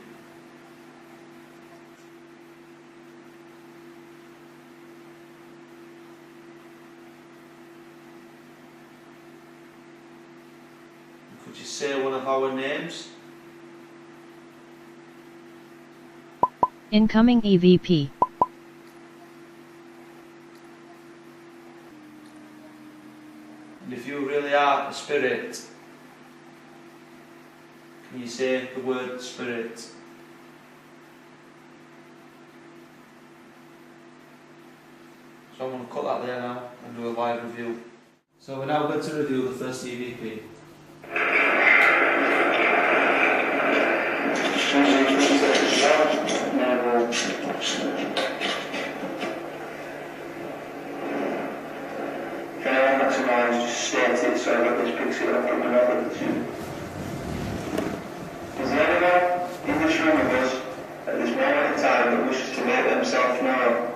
Could you say one of our names? Incoming EVP. And if you really are a spirit, can you say the word spirit? So I'm going to cut that there now and do a live review. So we're now going to review the first EVP. state it so I get this big seal up on the evidence. Is there anyone in this room with us at this moment in time that wishes to make themselves known?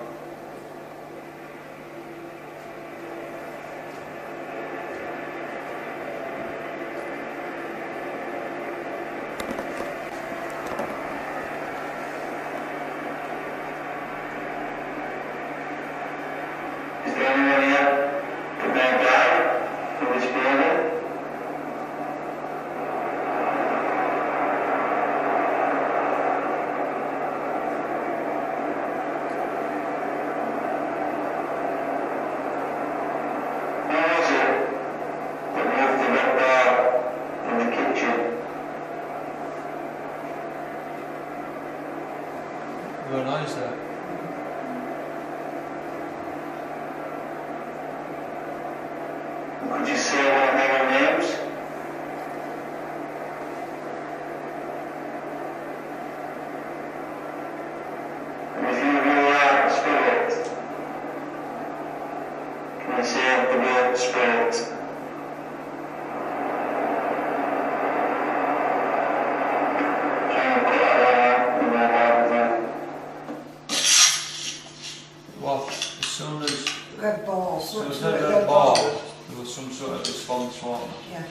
Is there anyone here that may die in this building? Who was it that moved the red bar in the kitchen? Very nice there. Could you say one of their names? And if you really are a spirit, can you say the word spirit? Try and put that in my heart there. What? As soon as Red balls. soon as Look, I got a ball, there was some sort of response from Yeah.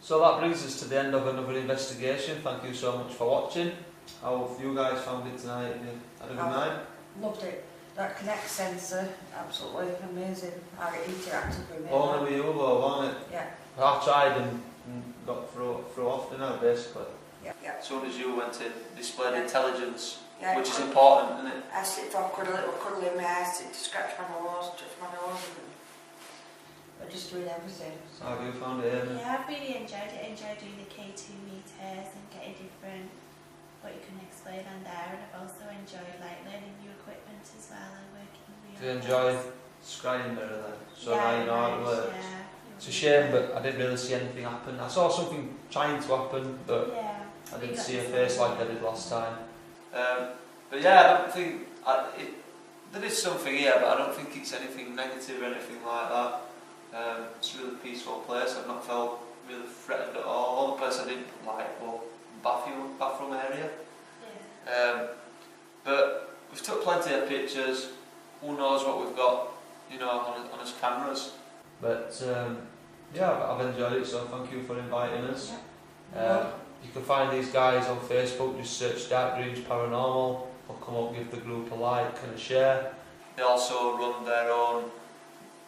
So that brings us to the end of another investigation. Thank you so much for watching. How have you guys found it tonight? You had a good night? Loved it. That Connect sensor, absolutely amazing. How it interacted with me. Only with you though, wasn't it? Yeah, I tried and got through off, didn't I, basically? yeah. As soon as you went to display the intelligence, Yeah, which is important, isn't it? I sit for a little cuddle in my ass to scratch my nose, touch my nose, and I'm just doing everything. So how have you found it, Amy? Yeah, I've really enjoyed it. I enjoyed doing the K2 meters and getting different what you can explain on there, and I've also enjoyed like learning new equipment as well and working with Do you enjoy scrying mirror then? So yeah, now you know how it works. Yeah, It's a shame, but I didn't really see anything happen. I saw something trying to happen, but yeah, I didn't got see a this face one. like I did last time. But yeah, I don't think there is something here, but I don't think it's anything negative or anything like that. It's a really peaceful place. I've not felt really threatened at all. The only place I didn't like was bathroom area. Yeah. But we've took plenty of pictures. Who knows what we've got, on his cameras. But yeah, I've enjoyed it. So thank you for inviting us. You can find these guys on Facebook. Just search Dark Dreams Paranormal. Or come up, give the group a like and a share. They also run their own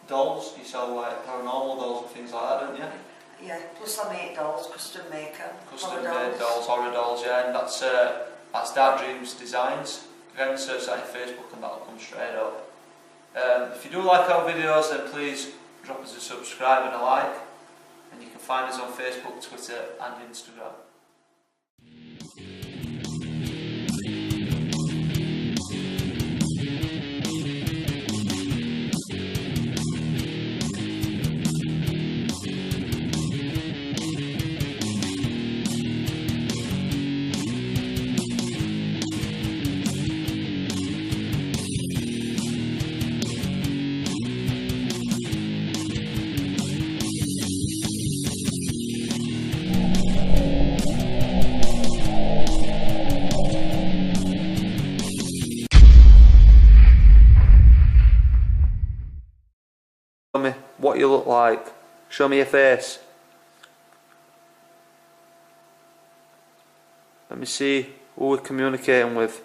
dolls. You sell like paranormal dolls and things like that, don't you? Yeah, plus I make dolls, custom maker. Custom made dolls, horror dolls, yeah, and that's Dark Dreams Designs. Again, search that on Facebook and that'll come straight up. If you do like our videos, then please drop us a subscribe and a like, and you can find us on Facebook, Twitter and Instagram. Show me what you look like. Show me your face. Let me see who we're communicating with.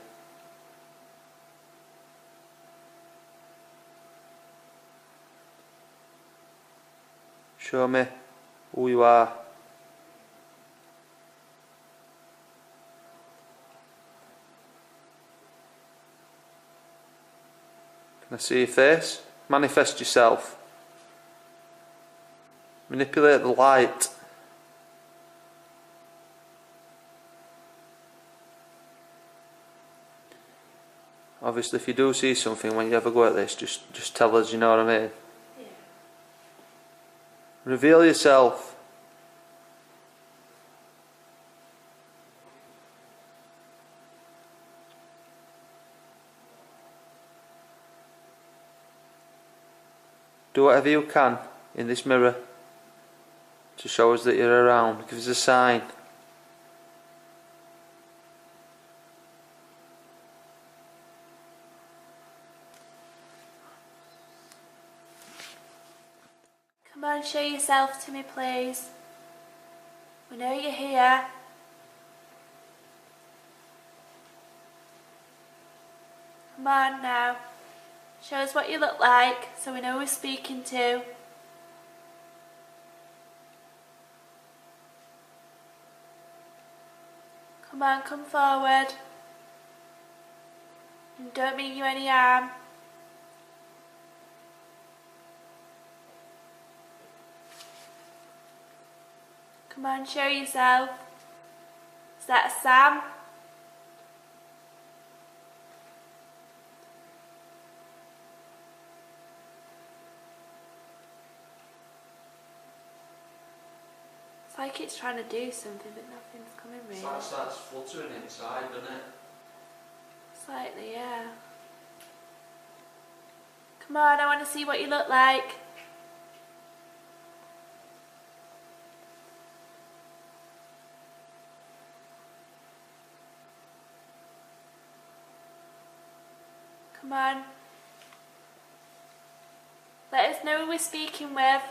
Show me who you are. Can I see your face? Manifest yourself. Manipulate the light. Obviously, if you do see something when you ever go at this, just tell us, you know what I mean? Reveal yourself. Do whatever you can in this mirror to show us that you're around. Give us a sign. Come on, show yourself to me, please. We know you're here. Come on now. Show us what you look like so we know who we're speaking to. Come on, come forward. And don't mean you any harm. Come on, show yourself. Is that Sam? It's like it's trying to do something but nothing's coming really. It starts fluttering inside, doesn't it? Slightly, yeah. Come on, I want to see what you look like. Come on. Let us know who we're speaking with.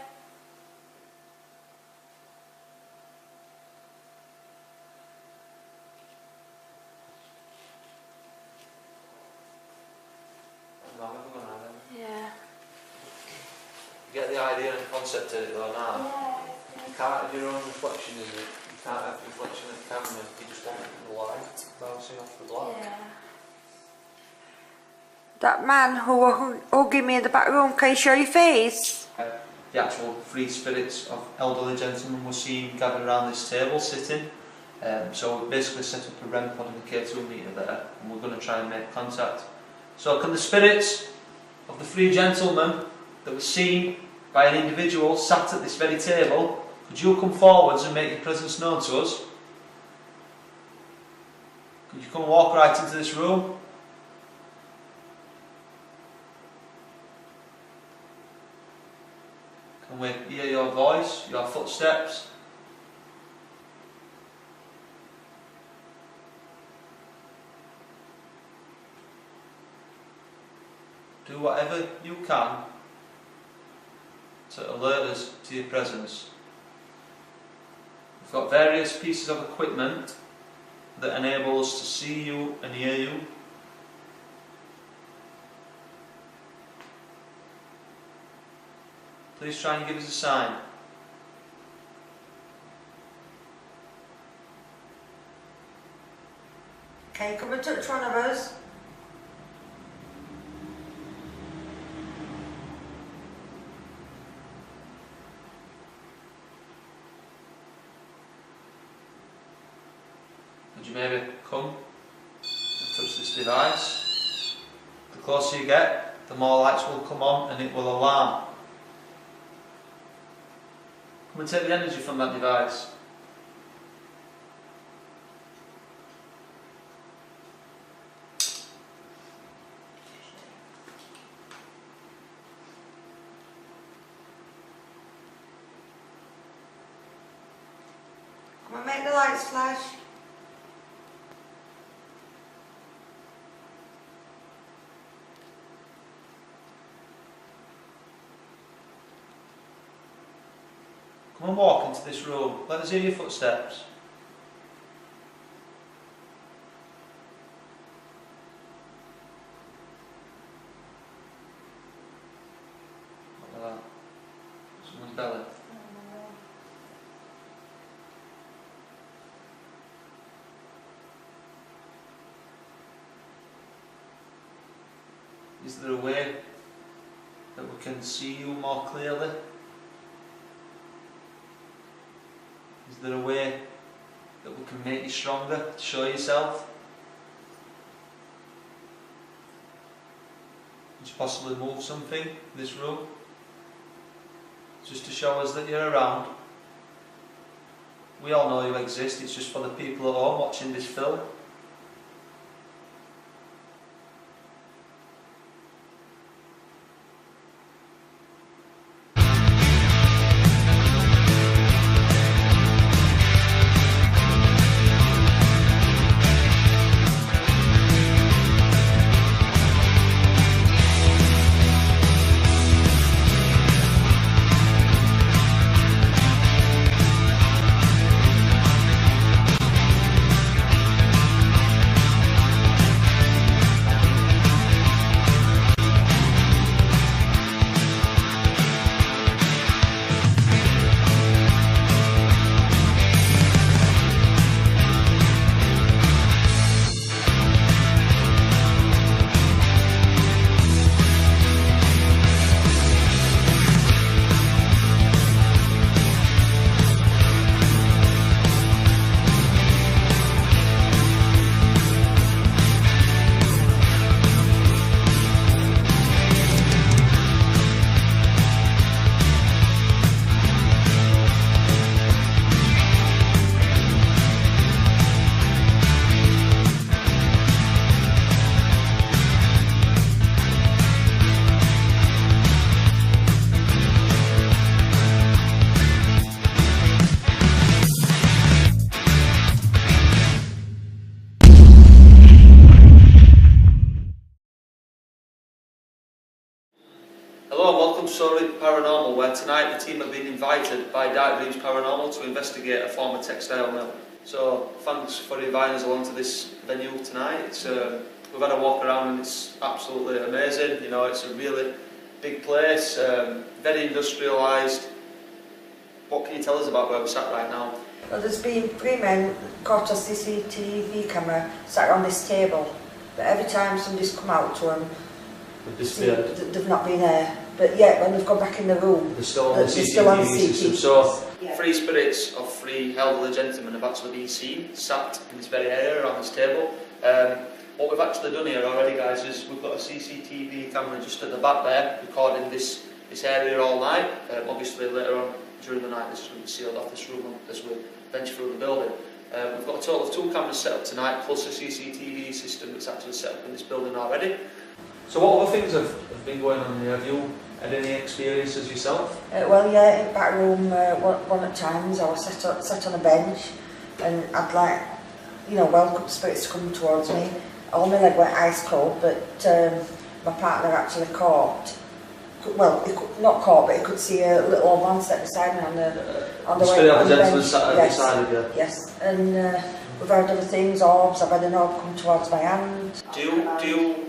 Yeah. You get the idea and concept of it though now. Yeah. You can't have your own reflection in it. You can't have reflection of the camera. You just want the light bouncing off the block. Yeah. That man who were hugging me in the back room, can you show your face? The actual free spirits of elderly gentlemen were seen gathered around this table sitting. So we basically set up a REM pod and a K2 meter there, and we're going to try and make contact. So can the spirits of the three gentlemen that were seen by an individual sat at this very table, could you come forwards and make your presence known to us? Could you come and walk right into this room? Can we hear your voice, your footsteps? Do whatever you can to alert us to your presence. We've got various pieces of equipment that enable us to see you and hear you. Please try and give us a sign. Can you come and touch one of us? Would you maybe come and touch this device? The closer you get, the more lights will come on and it will alarm. Come and take the energy from that device. Come and make the lights flash. Come and walk into this room. Let us hear your footsteps. What was that? Someone's belly. Is there a way that we can see you more clearly? Is there a way that we can make you stronger to show yourself? Could you possibly move something in this room just to show us that you're around. We all know you exist, it's just for the people at home watching this film. Hello and welcome to Soul Reaper Paranormal, where tonight the team have been invited by Dark Dreams Paranormal to investigate a former textile mill. So thanks for inviting us along to this venue tonight. We've had a walk around and it's absolutely amazing. You know, it's a really big place, very industrialised. What can you tell us about where we're sat right now? Well, there's been 3 men caught a CCTV camera sat on this table, but every time somebody's come out to them, they've not been there. But yet, when they've gone back in the room, they're still on the CCTV system. So, 3 spirits of 3 elderly gentlemen have actually been seen sat in this very area around this table. What we've actually done here already, guys, is we've got a CCTV camera just at the back there, recording this area all night. Obviously, later on during the night, this is going to be sealed off this room as we venture through the building. We've got a total of 2 cameras set up tonight, plus a CCTV system that's actually set up in this building already. So what other things have been going on here? Have you had any experiences yourself? Well, yeah, in the back room, one at times, I was sat on a bench and I'd like, you know, welcome spirits to come towards me. All my leg went ice cold, but my partner actually caught, well, not caught, but he could see a little old man step beside me on the way on the bench. Sat Yes, beside you. yes, and we've had other things, orbs. I've had an orb come towards my hand. Do you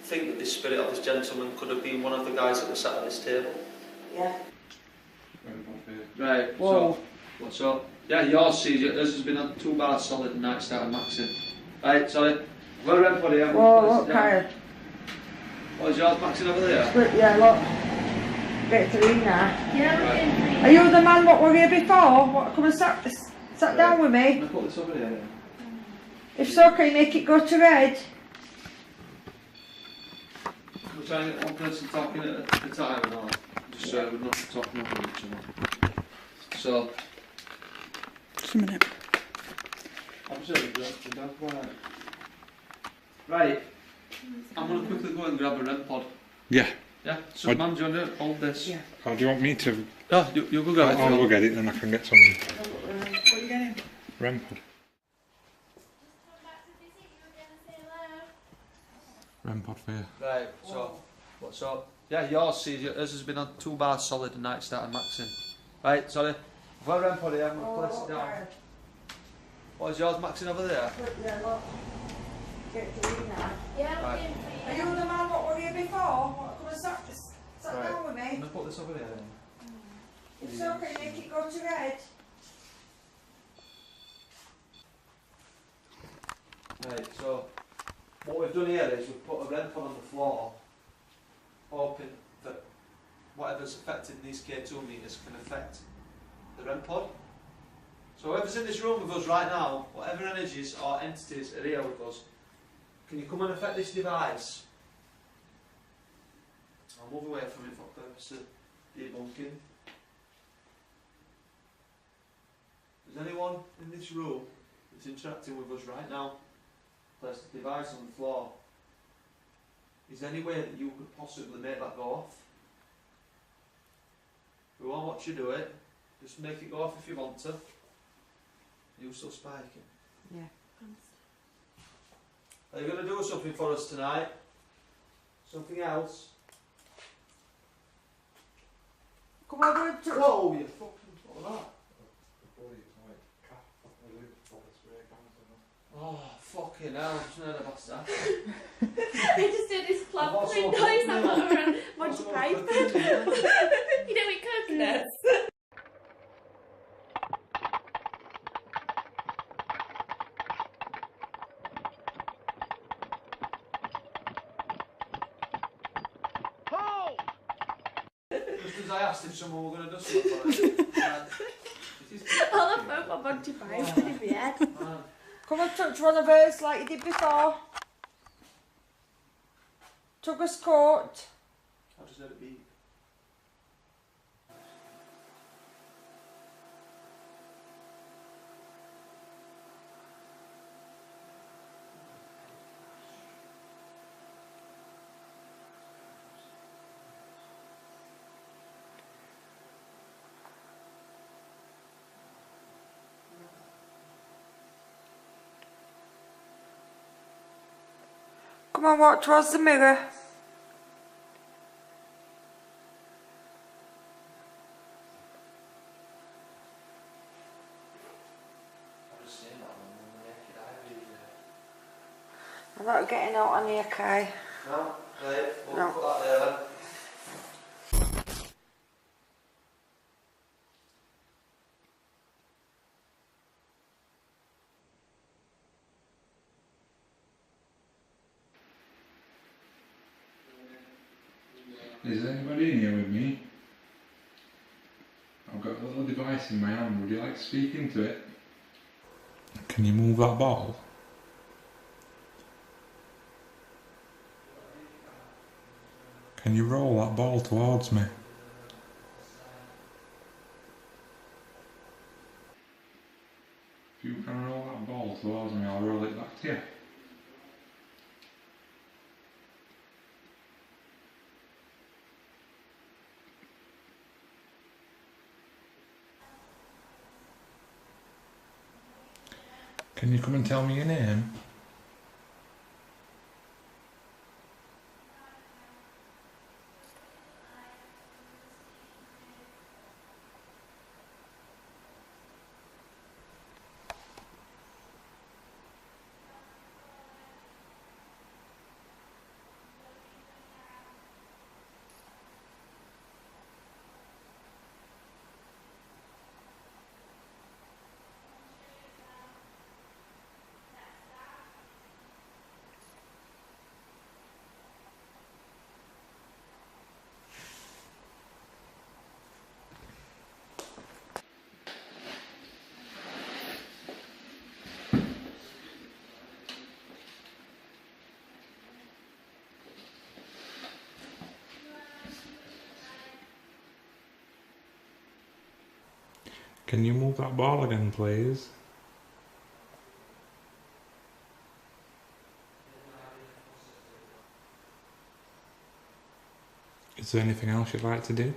think that this spirit of this gentleman could have been one of the guys that was sat at this table? Yeah. Right, Whoa. so, what's up? Yeah, yours sees it. This has been on 2 bars solid and night started maxing. Right, sorry. Where are everybody? Whoa, look, Kyle. What is yours maxing over there? Yeah, look. Get 3 now. Yeah, we're Right. in 3. Are you the man what were here before? What, come and sat down with me? Can I put this over here? If so, can you make it go to red? We're trying to get one person talking at a time and all. Just so we're not talking over each other. So, Just a minute. right, I'm going to quickly go and grab a REM pod. Yeah. Yeah, so man, do you want to hold this? Yeah. Oh, do you want me to? Oh, you go grab it. I'll go get it, then I can get some What are you getting? REM pod. Come back to visit you again and say hello. REM pod for you. Right, so, what's up? Yeah, yours sees it. Yours has been on 2 bars solid and night started maxing. Right, sorry. I've got a REM pod here, I'm going to place it down. What is yours maxing over there? Yeah, look. Get 3 now. Yeah, we're Right. in 3. Are you the man what were here before? What, come and sat Right. down with I'm me? going to put this over there then. If so, can you make it go to red? Right, so what we've done here is we've put a REM pod on the floor, hoping that whatever's affected these K2 meters can affect the REM pod. So whoever's in this room with us right now, whatever energies or entities are here with us, can you come and affect this device? I'll move away from it for purpose of debunking. Is anyone in this room that's interacting with us right now? Place the device on the floor. Is there any way that you could possibly make that go off? We won't watch you do it. Just make it go off if you want to. Are you still spiking? Yeah. Are you going to do something for us tonight? Something else? Come on, go to... Whoa, you fucking... What was that? Oh, fucking hell, I've just heard about that. He just did his plastering noise around Monty Python. You know, we coconuts. Just as I asked if someone were going to do something for it. I'll have both on Monty Python in the head. Come and touch one of hers like you did before. Tug his coat. I'll just let it be. Come on, walk towards the mirror. I'm not getting out on the Kai. No? Right, we'll No. put that there then. Is anybody in here with me? I've got a little device in my hand, would you like to speak into it? Can you move that ball? Can you roll that ball towards me? If you can roll that ball towards me, I'll roll it back to you. Can you come and tell me your name? Can you move that ball again, please? Is there anything else you'd like to do?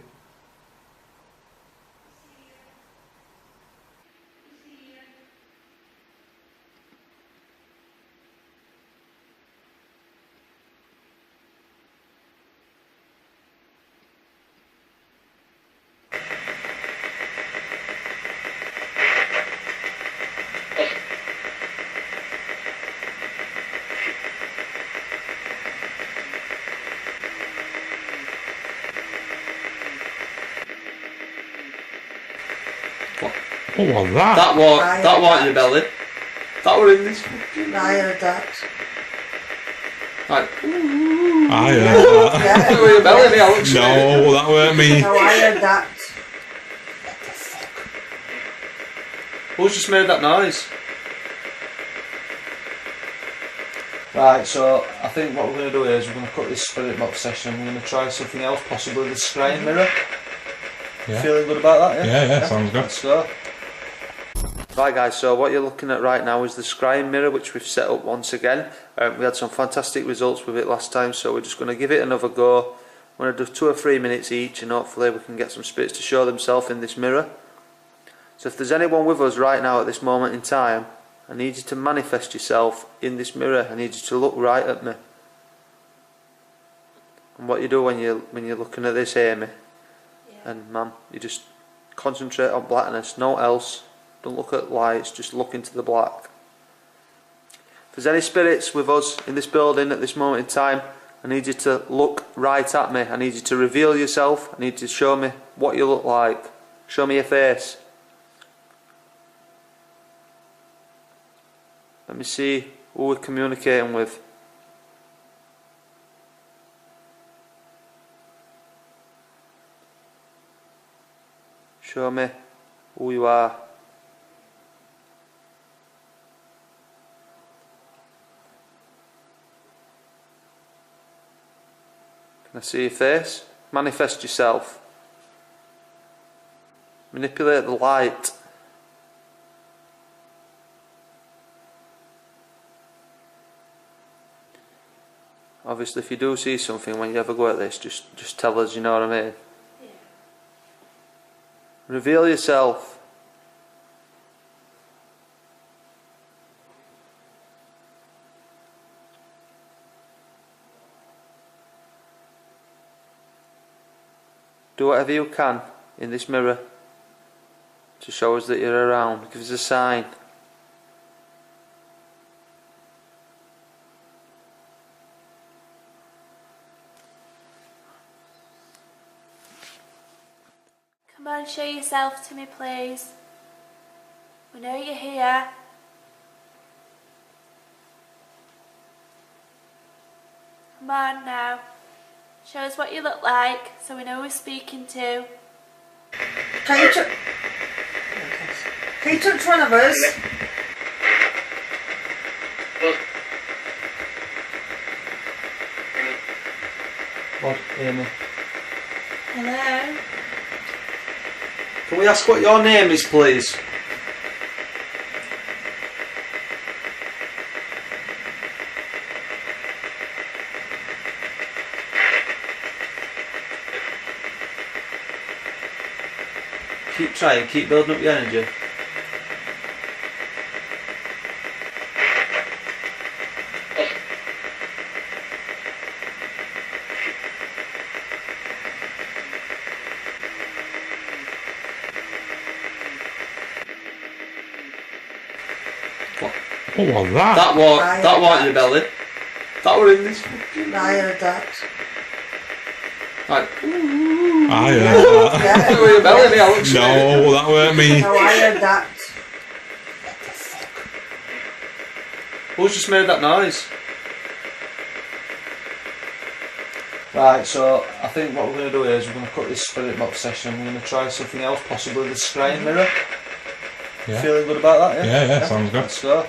What was that? That was your belly. That were in this fucking... I heard that. Right. I heard that. Yeah. That were your belly, me, I looked No, that weren't me. No, I heard that. Who's just made that noise? Right, so I think what we're going to do here is we're going to cut this spirit box session and we're going to try something else, possibly the scrying mirror. Yeah. Feeling good about that, yeah? Yeah, sounds good. Let's go. Right guys, so what you're looking at right now is the scrying mirror which we've set up once again. We had some fantastic results with it last time, so we're just going to give it another go. I'm going to do 2 or 3 minutes each, and hopefully we can get some spirits to show themselves in this mirror. So if there's anyone with us right now at this moment in time, I need you to manifest yourself in this mirror. I need you to look right at me. And what you do when you're looking at this, Amy, and ma'am, you just concentrate on blackness, no else. Don't look at lights, just look into the black. If there's any spirits with us in this building at this moment in time, I need you to look right at me. I need you to reveal yourself. I need you to show me what you look like. Show me your face. Let me see who we're communicating with. Show me who you are. Can I see your face? Manifest yourself. Manipulate the light. Obviously, if you do see something when you ever go at this, just tell us, you know what I mean? Yeah. Reveal yourself. Do whatever you can in this mirror to show us that you're around. Give us a sign. Come on, show yourself to me, please. We know you're here. Come on now. Show us what you look like so we know who we're speaking to. Can you touch one of us? What, Amy? Hello? Can we ask what your name is, please? Keep trying, keep building up your energy. What was that? That was your belly. That were in this fucking... I heard that. Right. I heard that. Yeah. That were your belly, me, I looked No, that weren't me. No, I heard that. Who's just made that noise? Right, so I think what we're going to do here is we're going to cut this spirit box session. We're going to try something else, possibly the scrying mirror. Yeah. Feeling good about that, yeah? Yeah, sounds good. Let's go.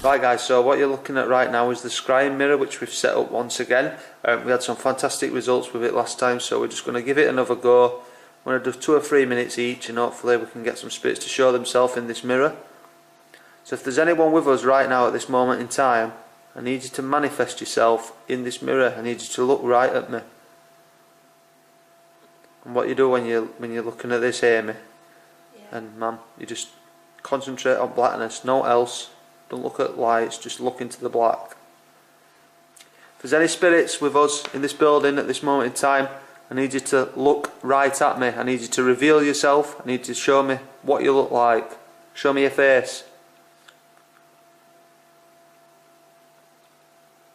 Right guys, so what you're looking at right now is the scrying mirror which we've set up once again. We had some fantastic results with it last time, so we're just going to give it another go. I'm going to do 2 or 3 minutes each, and hopefully we can get some spirits to show themselves in this mirror. So if there's anyone with us right now at this moment in time, I need you to manifest yourself in this mirror. I need you to look right at me. And what you do when you're looking at this, Amy, and ma'am, you just concentrate on blackness, no else. Don't look at lights, just look into the black. If there's any spirits with us in this building at this moment in time, I need you to look right at me. I need you to reveal yourself. I need you to show me what you look like. Show me your face.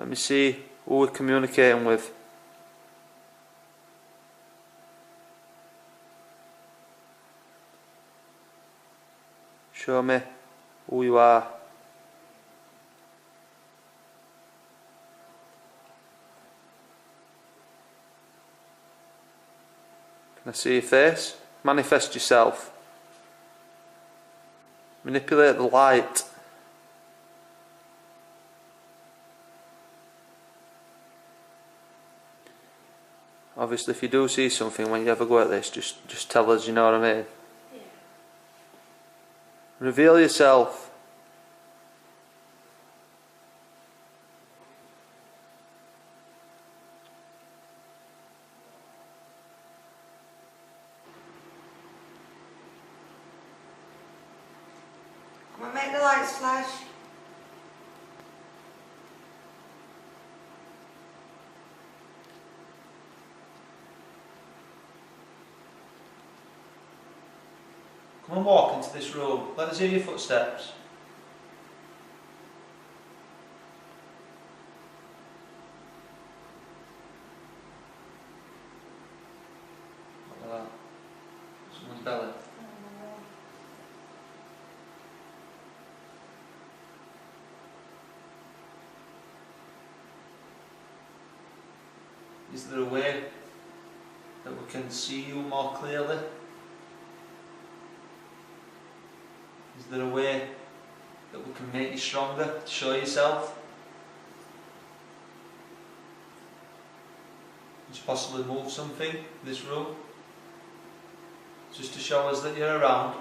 Let me see who we're communicating with. Show me who you are. Can I see your face? Manifest yourself. Manipulate the light. Obviously, if you do see something when you ever go at this, just tell us, you know what I mean? Yeah. Reveal yourself. Come on, make the lights flash. Come and walk into this room. Let us hear your footsteps. Look at that. Someone's belly. Is there a way that we can see you more clearly? Is there a way that we can make you stronger, to show yourself? Just possibly move something in this room, just to show us that you're around.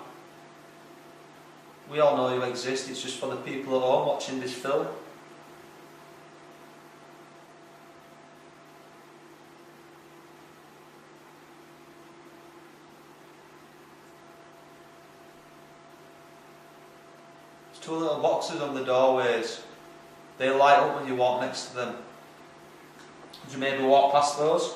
We all know you exist, it's just for the people at home watching this film. Two little boxes on the doorways. They light up when you walk next to them. Would you maybe walk past those?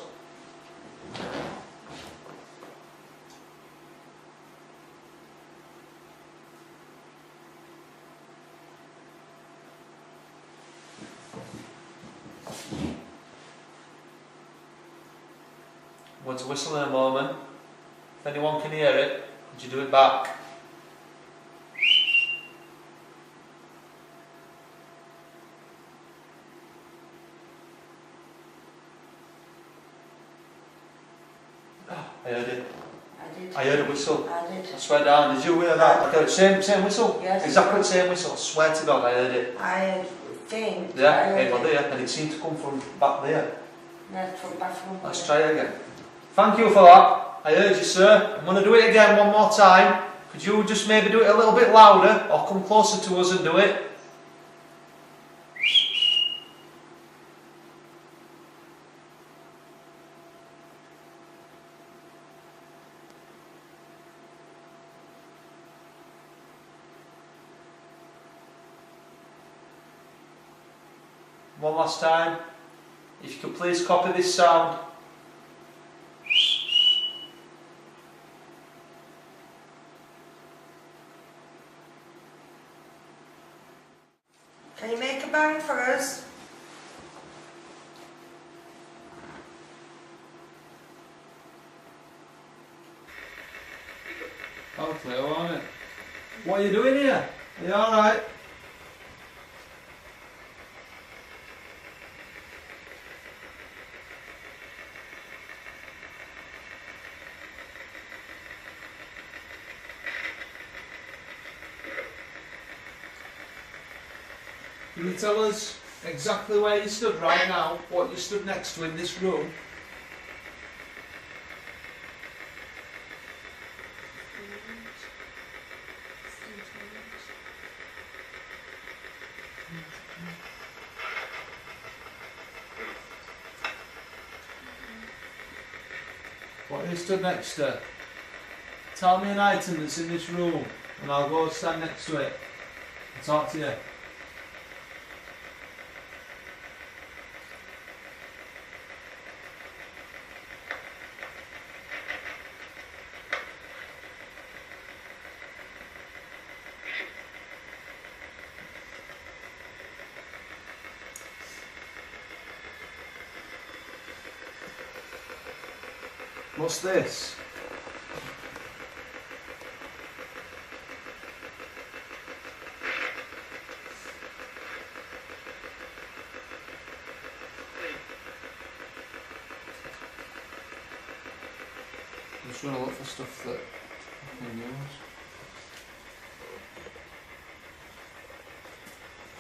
I'm going to whistle in a moment. If anyone can hear it, would you do it back? I heard it. I did. I heard a whistle. I did. I swear down. Did you hear that? I heard the same whistle. Yes. Exactly the same whistle. I swear to God, I heard it. I think. Yeah, it was there, and it seemed to come from back there. That's from bathroom. Let's try it again. Thank you for that. I heard you, sir. I'm going to do it again one more time. Could you just maybe do it a little bit louder, or come closer to us and do it? One last time. If you could please copy this sound. Can you make a bang for us? Okay, won't it? What are you doing here? Are you alright? Can you tell us exactly where you stood right now, what you stood next to in this room? What you stood next to? Tell me an item that's in this room and I'll go stand next to it and talk to you. What's this? I'm just trying to look for stuff that I can use.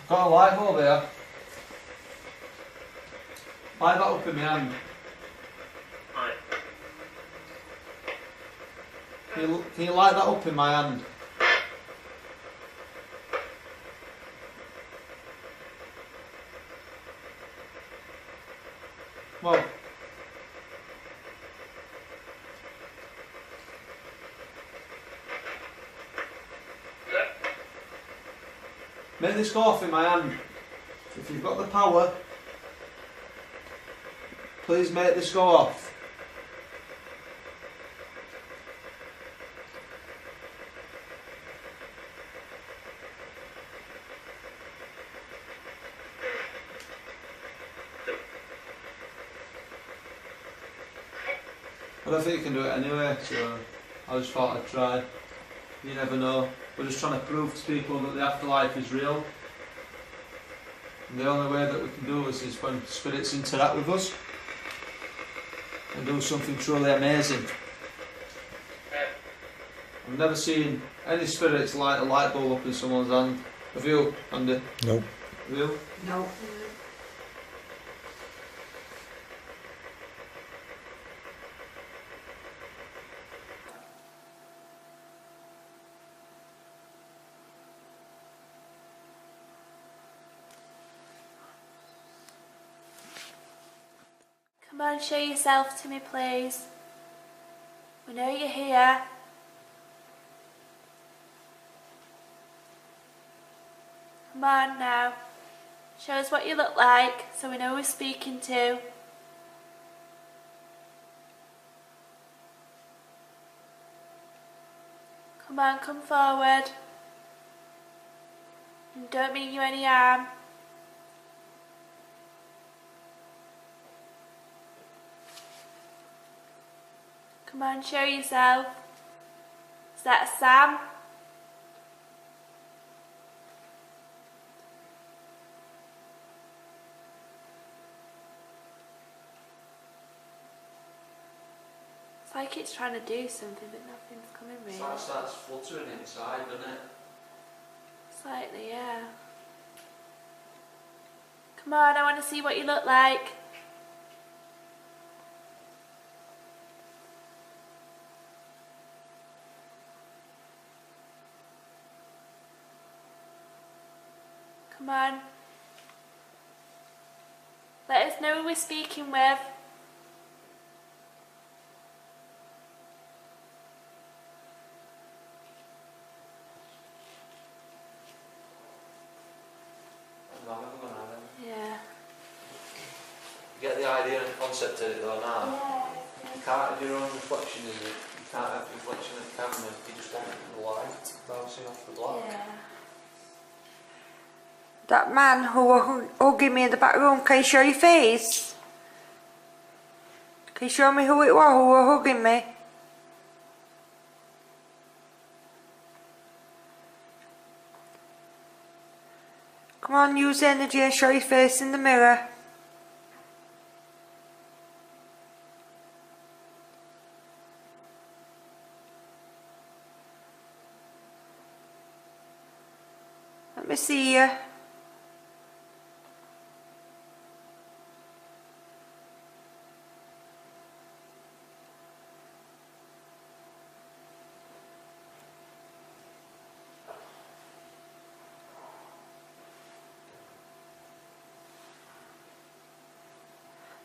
I've got a light bulb here. Light that up in my hand. Can you light that up in my hand? Come on. Make this go off in my hand. If you've got the power, please make this go off. I don't think you can do it anyway, so I just thought I'd try. You never know. We're just trying to prove to people that the afterlife is real. And the only way that we can do this is when spirits interact with us and do something truly amazing. I've never seen any spirits light a light bulb up in someone's hand. Have you, Andy? No. Have you? No. Come on, show yourself to me, please. We know you're here. Come on now. Show us what you look like so we know who we're speaking to. Come on, come forward. And don't mean you any harm. Come on, show yourself. Is that Sam? It's like it's trying to do something, but nothing's coming really. It's like it starts fluttering inside, doesn't it? Slightly, yeah. Come on, I want to see what you look like. Come on. Let us know who we're speaking with. Yeah. You get the idea and concept of it though now. Yeah. You can't have your own reflection in it. You can't have reflection of the camera. You just want the light bouncing off the black. Yeah. That man who was hugging me in the back room, can you show your face? Can you show me who it was who was hugging me? Come on, use energy and show your face in the mirror. Let me see you.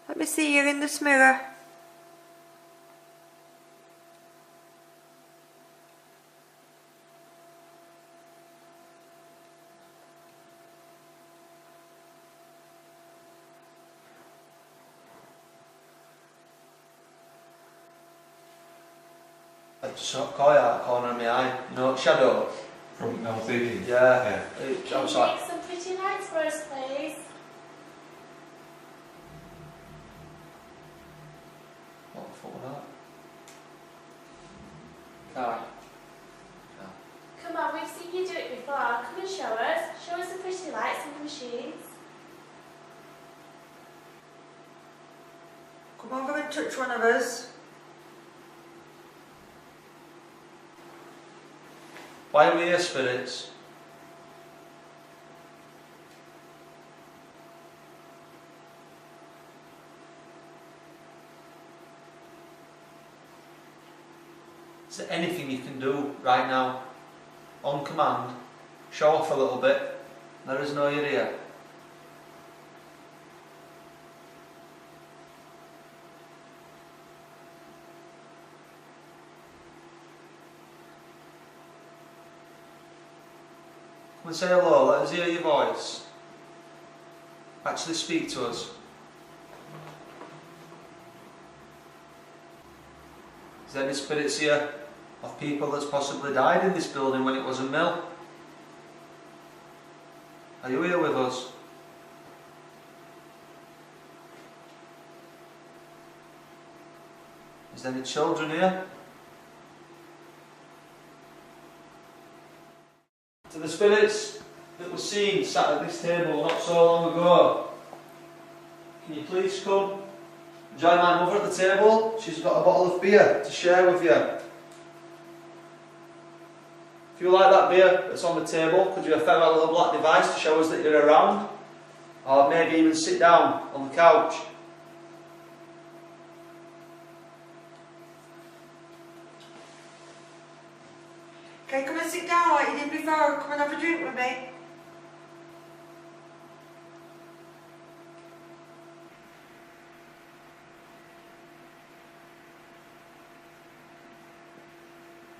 Let me see you in this mirror. I just saw a coil out of the corner of my eye. You know, shadow. From LCD? Yeah. I Can was you like, make some pretty lights for us, please? what the fuck was that? Car. Come on, we've seen you do it before. Come and show us. Show us the pretty lights and the machines. Come on, go and touch one of us. Why are we here, spirits? Is there anything you can do right now, on command, show off a little bit, let us know you're here? Come and say hello, let us hear your voice. Actually speak to us. Is there any spirits here of people that's possibly died in this building when it was a mill? Are you here with us? Is there any children here? To the spirits that were seen sat at this table not so long ago, can you please come? Join my mother at the table. She's got a bottle of beer to share with you. If you like that beer that's on the table, could you affect that little black device to show us that you're around? Or maybe even sit down on the couch. Okay, come and sit down like you did before. Come and have a drink with me.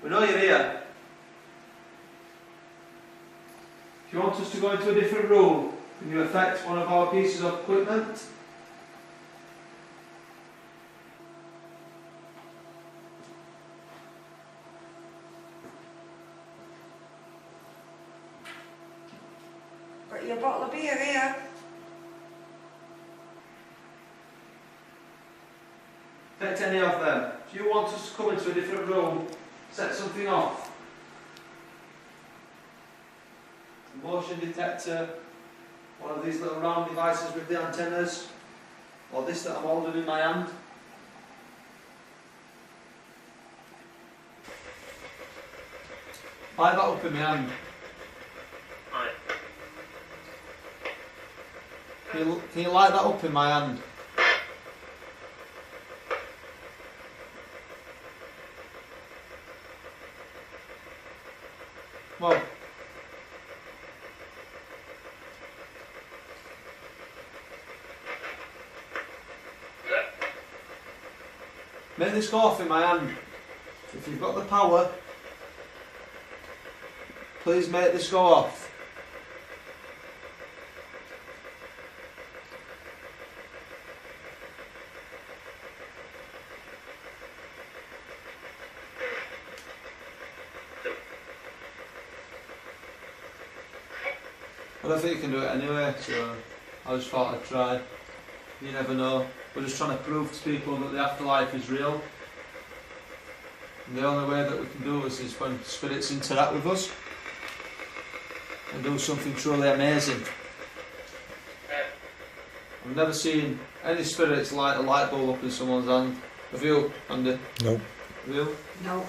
We know you're here. If you want us to go into a different room, can you affect one of our pieces of equipment? Got your bottle of beer here. Affect any of them. If you want us to come into a different room, set something off. A motion detector, one of these little round devices with the antennas, or this that I'm holding in my hand. Light that up in my hand. Can you light that up in my hand? Come on. Make this go off in my hand. If you've got the power, please make this go off. I don't think you can do it anyway, so I just thought I'd try. You never know. We're just trying to prove to people that the afterlife is real. And the only way that we can do this is when spirits interact with us and do something truly amazing. I've never seen any spirits light a light bulb up in someone's hand. Have you, Andy? No. Have you? No.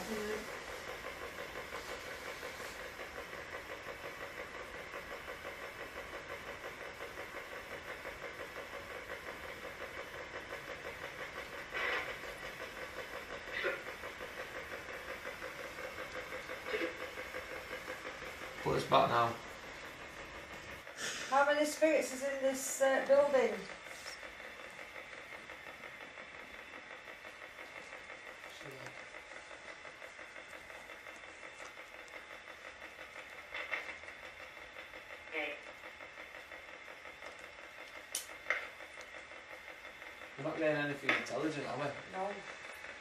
Put us back now. How many spirits is in this building? We're not getting anything intelligent, are we? No.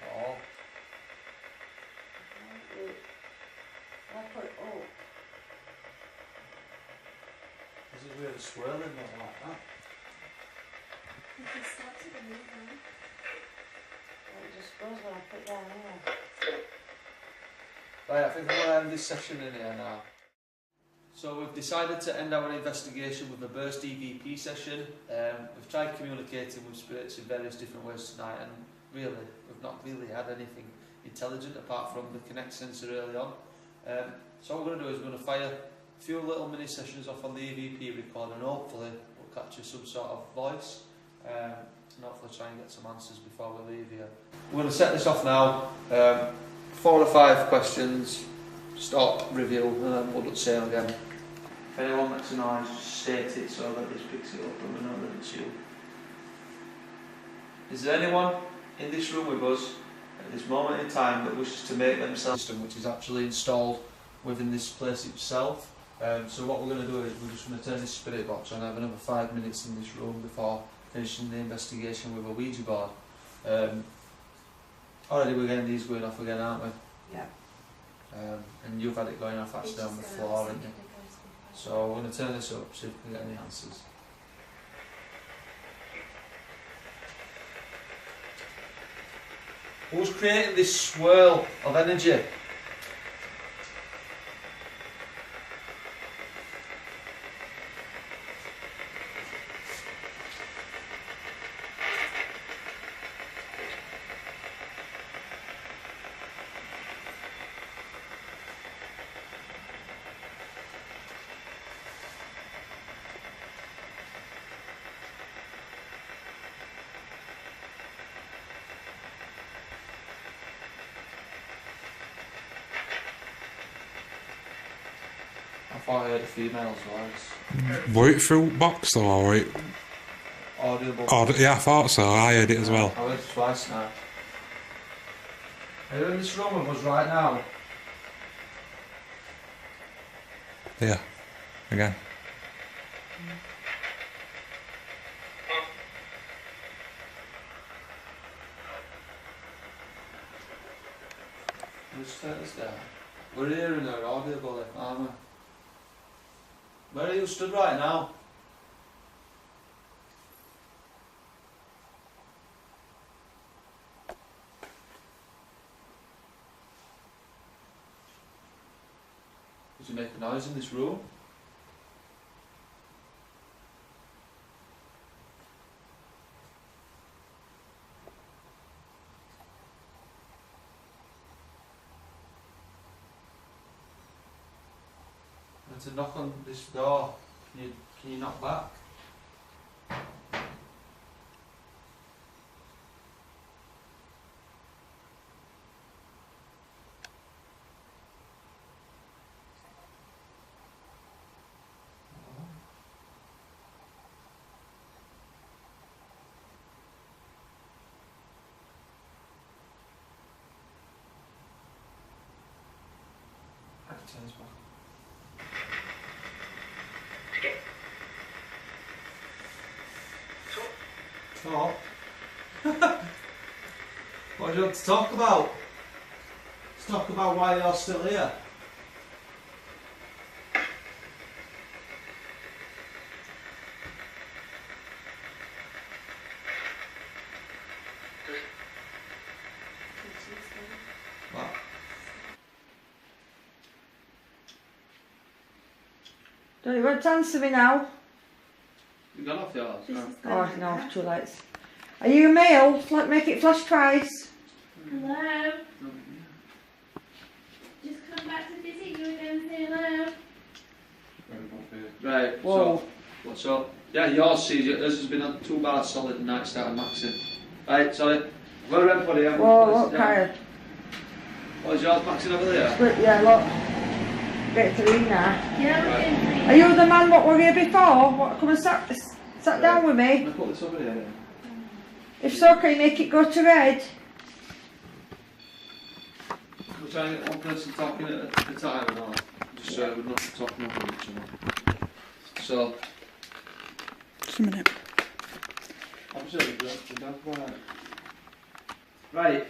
At all. I put it up. This is really swirling, not like that. It just goes when I put it down here. Right, I think we're going to end this session in here now. So we've decided to end our investigation with a burst EVP session. We've tried communicating with spirits in various different ways tonight, and really, we've not really had anything intelligent apart from the connect sensor early on. So what we're going to do is we're going to fire a few little mini sessions off on the EVP recorder, and hopefully we'll capture some sort of voice, and hopefully try and get some answers before we leave here. We're going to set this off now. 4 or 5 questions, stop, review, and then we'll do the same again. If anyone makes a noise, just state it so that this picks it up and we know that it's you. Is there anyone in this room with us at this moment in time that wishes to make themselves system which is actually installed within this place itself? So what we're going to do is we're just going to turn this spirit box on and have another 5 minutes in this room before finishing the investigation with a Ouija board. Already we're getting these going off again, aren't we? Yeah. And you've had it going off actually on the floor, haven't you? So we're going to turn this up, see if we can get any answers. Who's creating this swirl of energy? I thought I heard a female's voice. Were it through box though, or were it... Audible. Yeah, I thought so. I heard it as well. I heard it twice now. Are you in this room with us right now? Yeah. Again. Just turn this down. We're hearing her audibly, aren't we? Where are you stood right now? Did you make a noise in this room? And to knock on this door, can you knock back? I can turn this back. Talk. What do you want to talk about? Let's talk about why you're still here. What? Don't you want to answer me now? You gone off yours? No. Oh, no, too late. Are you a male? Make it flash twice. Hello? Just come back to visit you again, say hello. Right, Whoa. so, what's up? Yeah, yours sees it. This has been on 2 bars solid and night start maxing. Right, sorry. Go around for you. Whoa, look, Kyle. What is yours maxing over there? Look, yeah, look. Get to read now. Yeah, we're Right. in for you. Are you the man what were here before? What, come and sat down with me? Can I put this over here? If so, can you make it go to red? We're trying to get one person talking at a time and all. Just so we're not talking over each other. So, Just a minute. right,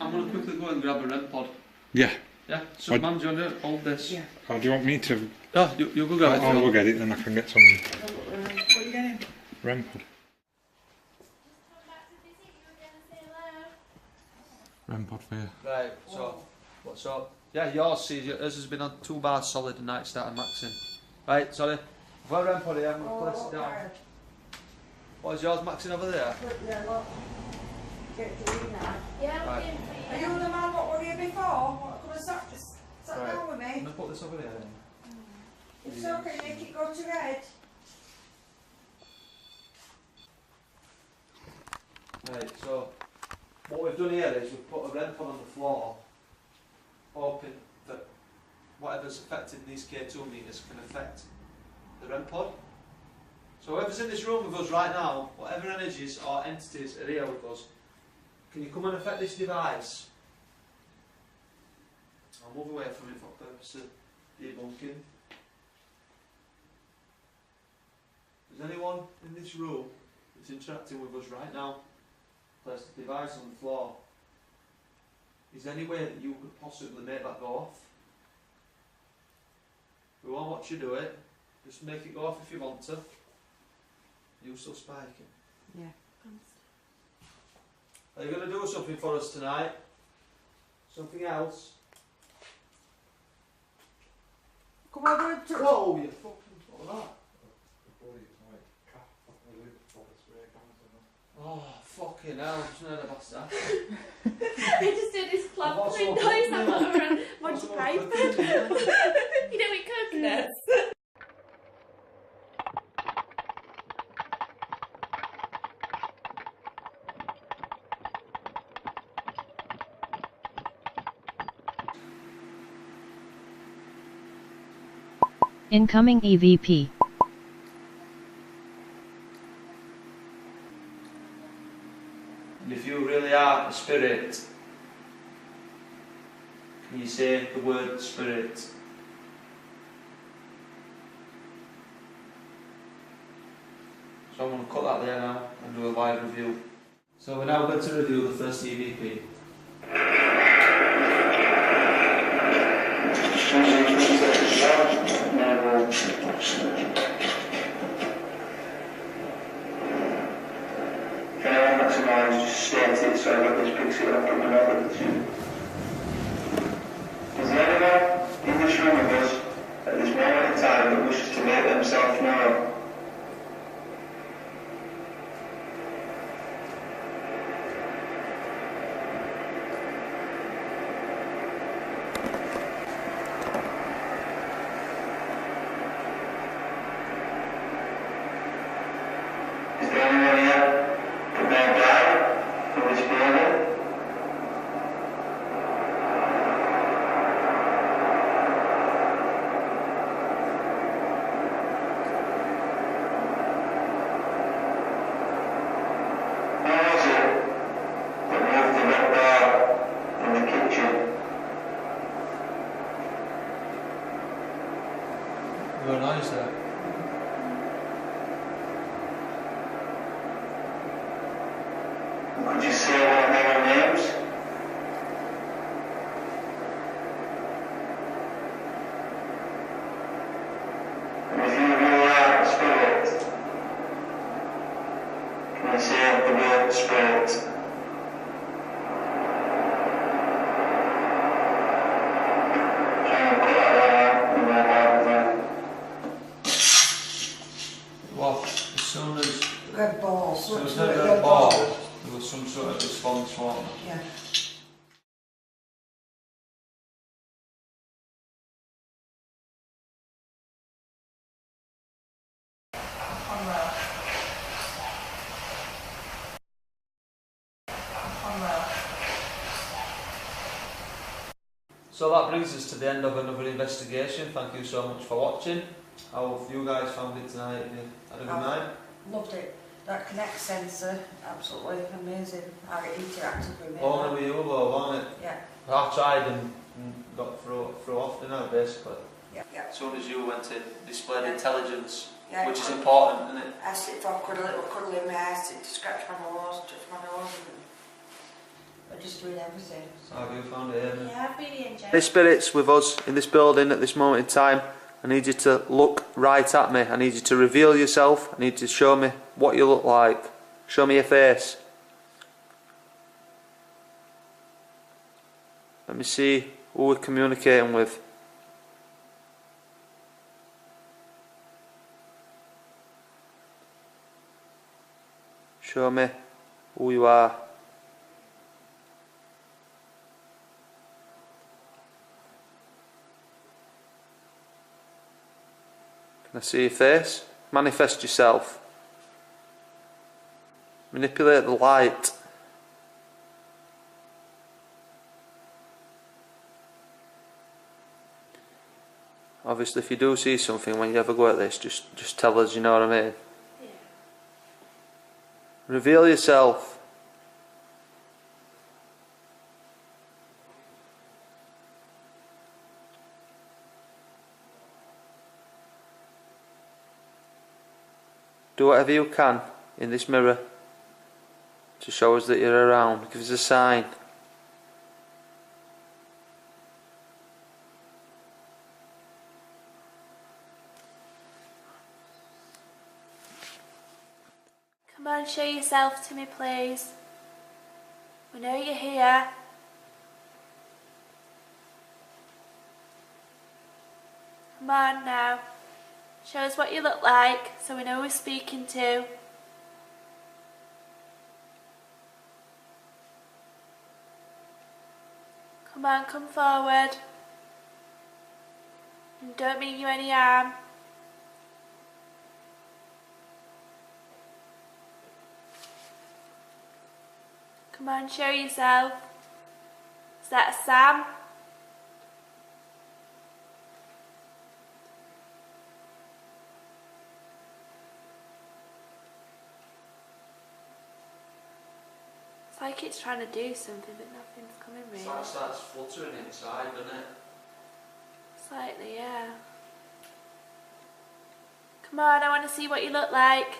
I'm going to quickly go and grab a REM pod. Yeah. Yeah, so man, do you want to hold this? Yeah. Oh, do you want me to... Oh, you go grab it. I'll Phil. go get it, then I can get some What are you getting? REM pod. Come back to visit you again, say hello. REM pod for you. Right, so, what's up? Yeah, yours sees it. This has been on 2 bars solid and night start and maxing. Right, sorry. I've got a REM pod here, I'm going to place it down. What is yours maxing over there? Look, yeah, look. Get to read now. Yeah, we're Right. in for Are you. you the man what were here before? What, come and sat Right. down with I'm me? going to put this over here then. If so, can you make it go to red? Right, so what we've done here is we've put a REM pod on the floor, hoping that whatever's affecting these K2 meters can affect the REM pod. So whoever's in this room with us right now, whatever energies or entities are here with us, can you come and affect this device? I'll move away from it for purpose of debunking. Is anyone in this room that's interacting with us right now? Place the device on the floor. Is there any way that you could possibly make that go off? We won't watch you do it. Just make it go off if you want to. Are you still spiking? Yeah. Are you going to do something for us tonight? Something else? Come on, go to... Whoa, you fucking... What was that? Oh, fucking hell, I've just heard about that. He just did his plastering noise. I'm not around Monty Python. You know, we coconuts. Incoming EVP. And if you really are a spirit, can you say the word spirit? So I'm going to cut that there now and do a live review. So we're now going to review the first EVP. Just state it so that this picks it up in the knowledge. Is there anyone in this room with us at this moment in time that wishes to make themselves known? Is there anyone here that may die in this building? How was it that moved the red bar in the kitchen? Very nice there. Could you say one of their names? And if you really are a spirit, can you say the word spirit? Try and put that out in my mouth then. Well, as soon as Red balls. there was Look, no red red ball, balls. there was some sort of response, wasn't there? Yeah. So that brings us to the end of another investigation. Thank you so much for watching. How have you guys found it tonight? Have you had a good night? Loved it. That Connect sensor, absolutely amazing. How it interacted with me. Only with you though, wasn't it? Yeah, I tried and got through off the now basically. yeah. As soon as you went to display the intelligence, Yeah, which is important, isn't it? I asked it for a little cuddle in my ass to scratch my nose, touch my nose, and just doing everything. So how have you found it, Amy? Yeah, I've really enjoyed This it. spirit's with us in this building at this moment in time. I need you to look right at me. I need you to reveal yourself. I need you to show me what you look like. Show me your face. Let me see who we're communicating with. Show me who you are. Can I see your face? Manifest yourself. Manipulate the light. Obviously, if you do see something when you ever go at this, just tell us, you know what I mean? Yeah. Reveal yourself. Do whatever you can in this mirror to show us that you're around. Give us a sign. Come on, show yourself to me, please. We know you're here. Come on now. Show us what you look like so we know who we're speaking to. Come on, come forward. And don't mean you any harm. Come on, show yourself. Is that Sam? It's like it's trying to do something but nothing's coming really. It's like it starts fluttering inside, doesn't it? Slightly, yeah. Come on, I want to see what you look like.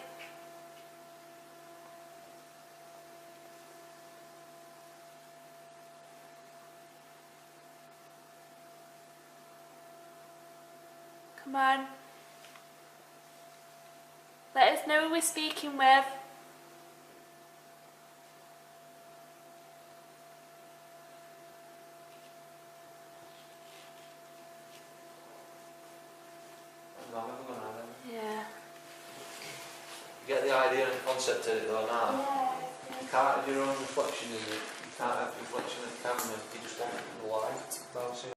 Come on. Let us know who we're speaking with. Yeah. You get the idea and concept of it though now. Yeah. You can't have your own reflection in it. You can't have reflection of the camera. You just want the light bouncing